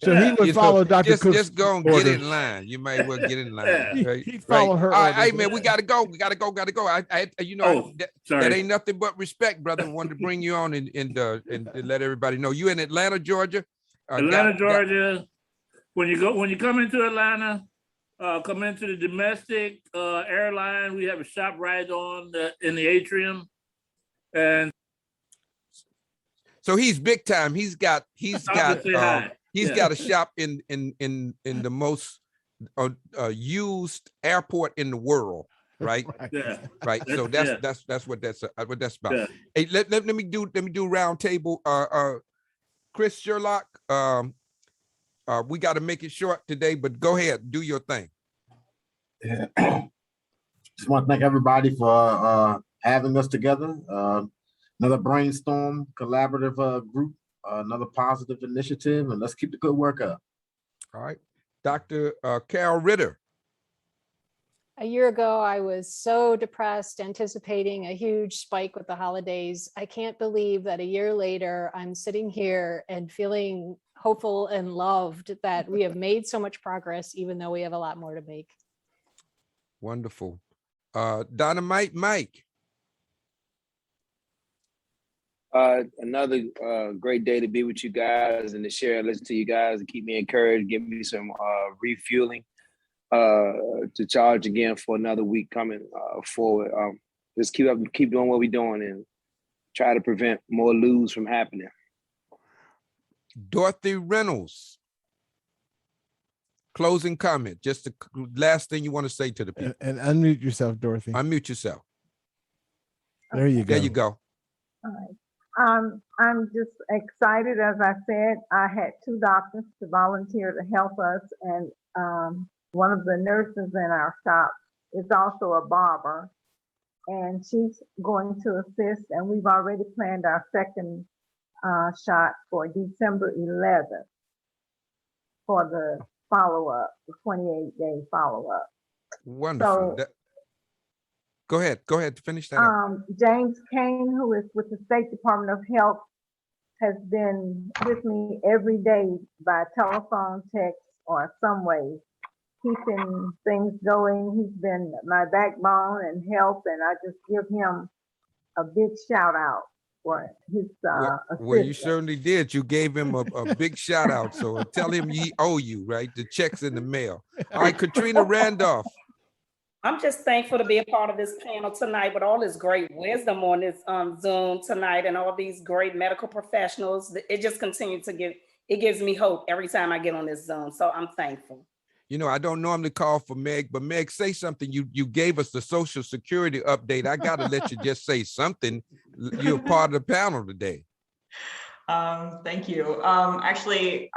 he would follow Dr. Cook's Just go and orders. get in line. You might well get in line. Right? He'd follow her All right, orders. hey, man, we gotta go. We gotta go. That ain't nothing but respect, brother. Wanted to bring you on and let everybody know you in Atlanta, Georgia. Georgia. When you come into Atlanta, come into the domestic airline. We have a shop right in the atrium. And so he's big time. He's got a shop in the most used airport in the world, right? Yeah. Right. So that's what that's about. Yeah. Hey, let me do round table. Chris Sherlock, we got to make it short today, but go ahead, do your thing. Yeah. Just want to thank everybody for having us together. Another brainstorm, collaborative group, another positive initiative, and let's keep the good work up. All right. Dr. Carol Ritter. A year ago, I was so depressed, anticipating a huge spike with the holidays. I can't believe that a year later, I'm sitting here and feeling hopeful and loved that we have made so much progress, even though we have a lot more to make. Wonderful. Dynamite Mike. Another great day to be with you guys and to share and listen to you guys and keep me encouraged, give me some refueling to charge again for another week coming forward. Just keep doing what we're doing and try to prevent more lose from happening. Dorothy Reynolds. Closing comment, just the last thing you want to say to the people. And unmute yourself, Dorothy. Unmute yourself. There you go. There you go. All right. I'm just excited. As I said, I had 2 doctors to volunteer to help us, and one of the nurses in our shop is also a barber, and she's going to assist, and we've already planned our second shot for December 11th for the follow-up, the 28-day follow-up. Wonderful. So, go ahead, finish that up. James Kane, who is with the State Department of Health, has been with me every day by telephone, text, or some way, keeping things going. He's been my backbone and help, and I just give him a big shout out for his well, you certainly did. You gave him a big shout out. So tell him he owe you, right? The check's in the mail. All right, Katrina Randolph. I'm just thankful to be a part of this panel tonight with all this great wisdom on this Zoom tonight and all these great medical professionals. It just continues to gives me hope every time I get on this Zoom. So I'm thankful. I don't normally call for Meg, but Meg, say something. You gave us the Social Security update. I got to let you just say something. You're part of the panel today. Thank you. Actually,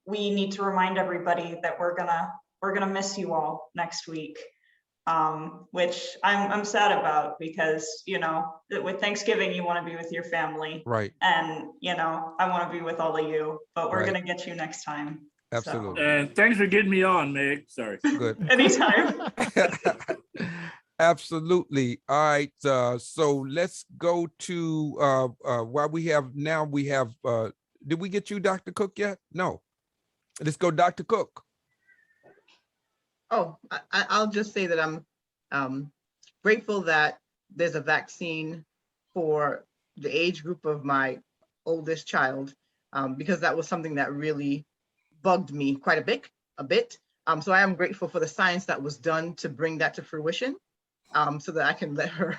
we need to remind everybody that we're gonna miss you all next week. which I'm sad about because, you know, with Thanksgiving, you want to be with your family. Right. And, you know, I want to be with all of you, but we're Right. going to get you next time. Absolutely. And thanks for getting me on, Meg. Sorry. Good. Anytime. Absolutely. All right. So let's go to while we have did we get you Dr. Cook yet? No. Let's go Dr. Cook. Oh, I'll just say that I'm grateful that there's a vaccine for the age group of my oldest child, because that was something that really bugged me quite a bit. So I am grateful for the science that was done to bring that to fruition, so that I can let her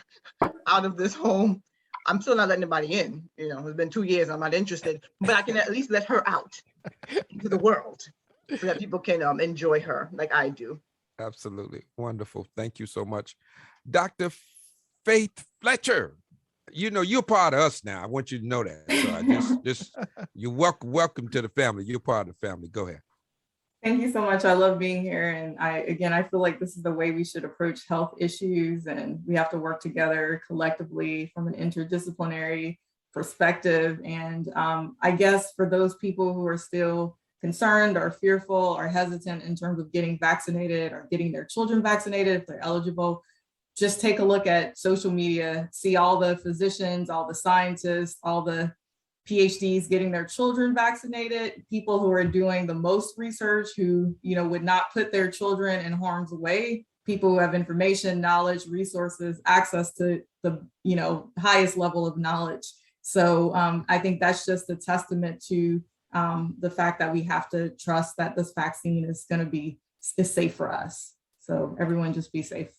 out of this home. I'm still not letting anybody in. You know, it's been 2 years. I'm not interested, but I can at least let her out into the world so that people can enjoy her like I do. Absolutely. Wonderful. Thank you so much. Dr. Faith Fletcher. You know, you're part of us now. I want you to know that. So I just you're welcome to the family. You're part of the family. Go ahead. Thank you so much. I love being here. And I feel like this is the way we should approach health issues, and we have to work together collectively from an interdisciplinary perspective. And I guess for those people who are still concerned or fearful or hesitant in terms of getting vaccinated or getting their children vaccinated, if they're eligible, just take a look at social media, see all the physicians, all the scientists, all the PhDs getting their children vaccinated, people who are doing the most research, who, you know, would not put their children in harm's way, people who have information, knowledge, resources, access to the, you know, highest level of knowledge. So I think that's just a testament to the fact that we have to trust that this vaccine is going to be safe for us. So everyone just be safe.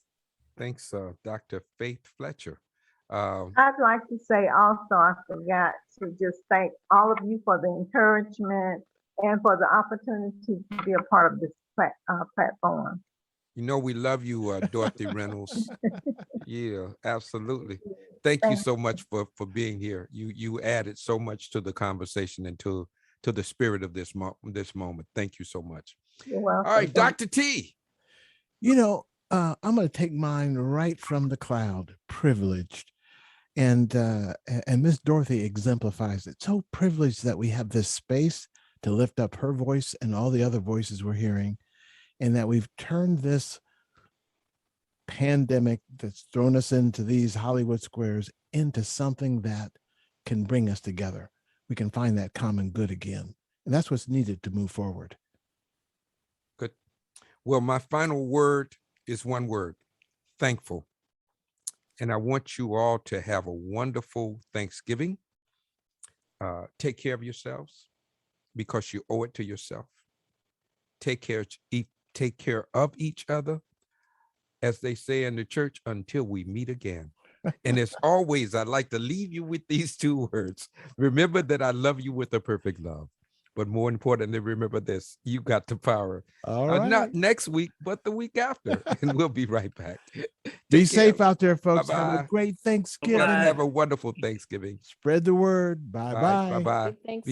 Thanks, Dr. Faith Fletcher. I'd like to say also, I forgot to just thank all of you for the encouragement and for the opportunity to be a part of this platform. You know, we love you, Dorothy Reynolds. Yeah, absolutely. Thank you so much for being here. You added so much to the conversation and to the spirit of this moment. Thank you so much. You're welcome. All right, Dr. T. You know, I'm going to take mine right from the cloud, privileged. And Miss Dorothy exemplifies it. So privileged that we have this space to lift up her voice and all the other voices we're hearing, and that we've turned this pandemic that's thrown us into these Hollywood squares into something that can bring us together. We can find that common good again. And that's what's needed to move forward. Good. Well, my final word is one word: thankful. And I want you all to have a wonderful Thanksgiving. Take care of yourselves because you owe it to yourself. Take care of each other, as they say in the church, until we meet again. And as always, I'd like to leave you with these two words. Remember that I love you with a perfect love. But more importantly, remember this: you got the power. All right. Not next week, but the week after. And we'll be right back. Be safe out there, folks. Bye-bye. Have a great Thanksgiving. Have a wonderful Thanksgiving. Spread the word. Bye-bye. Bye-bye. Thanks.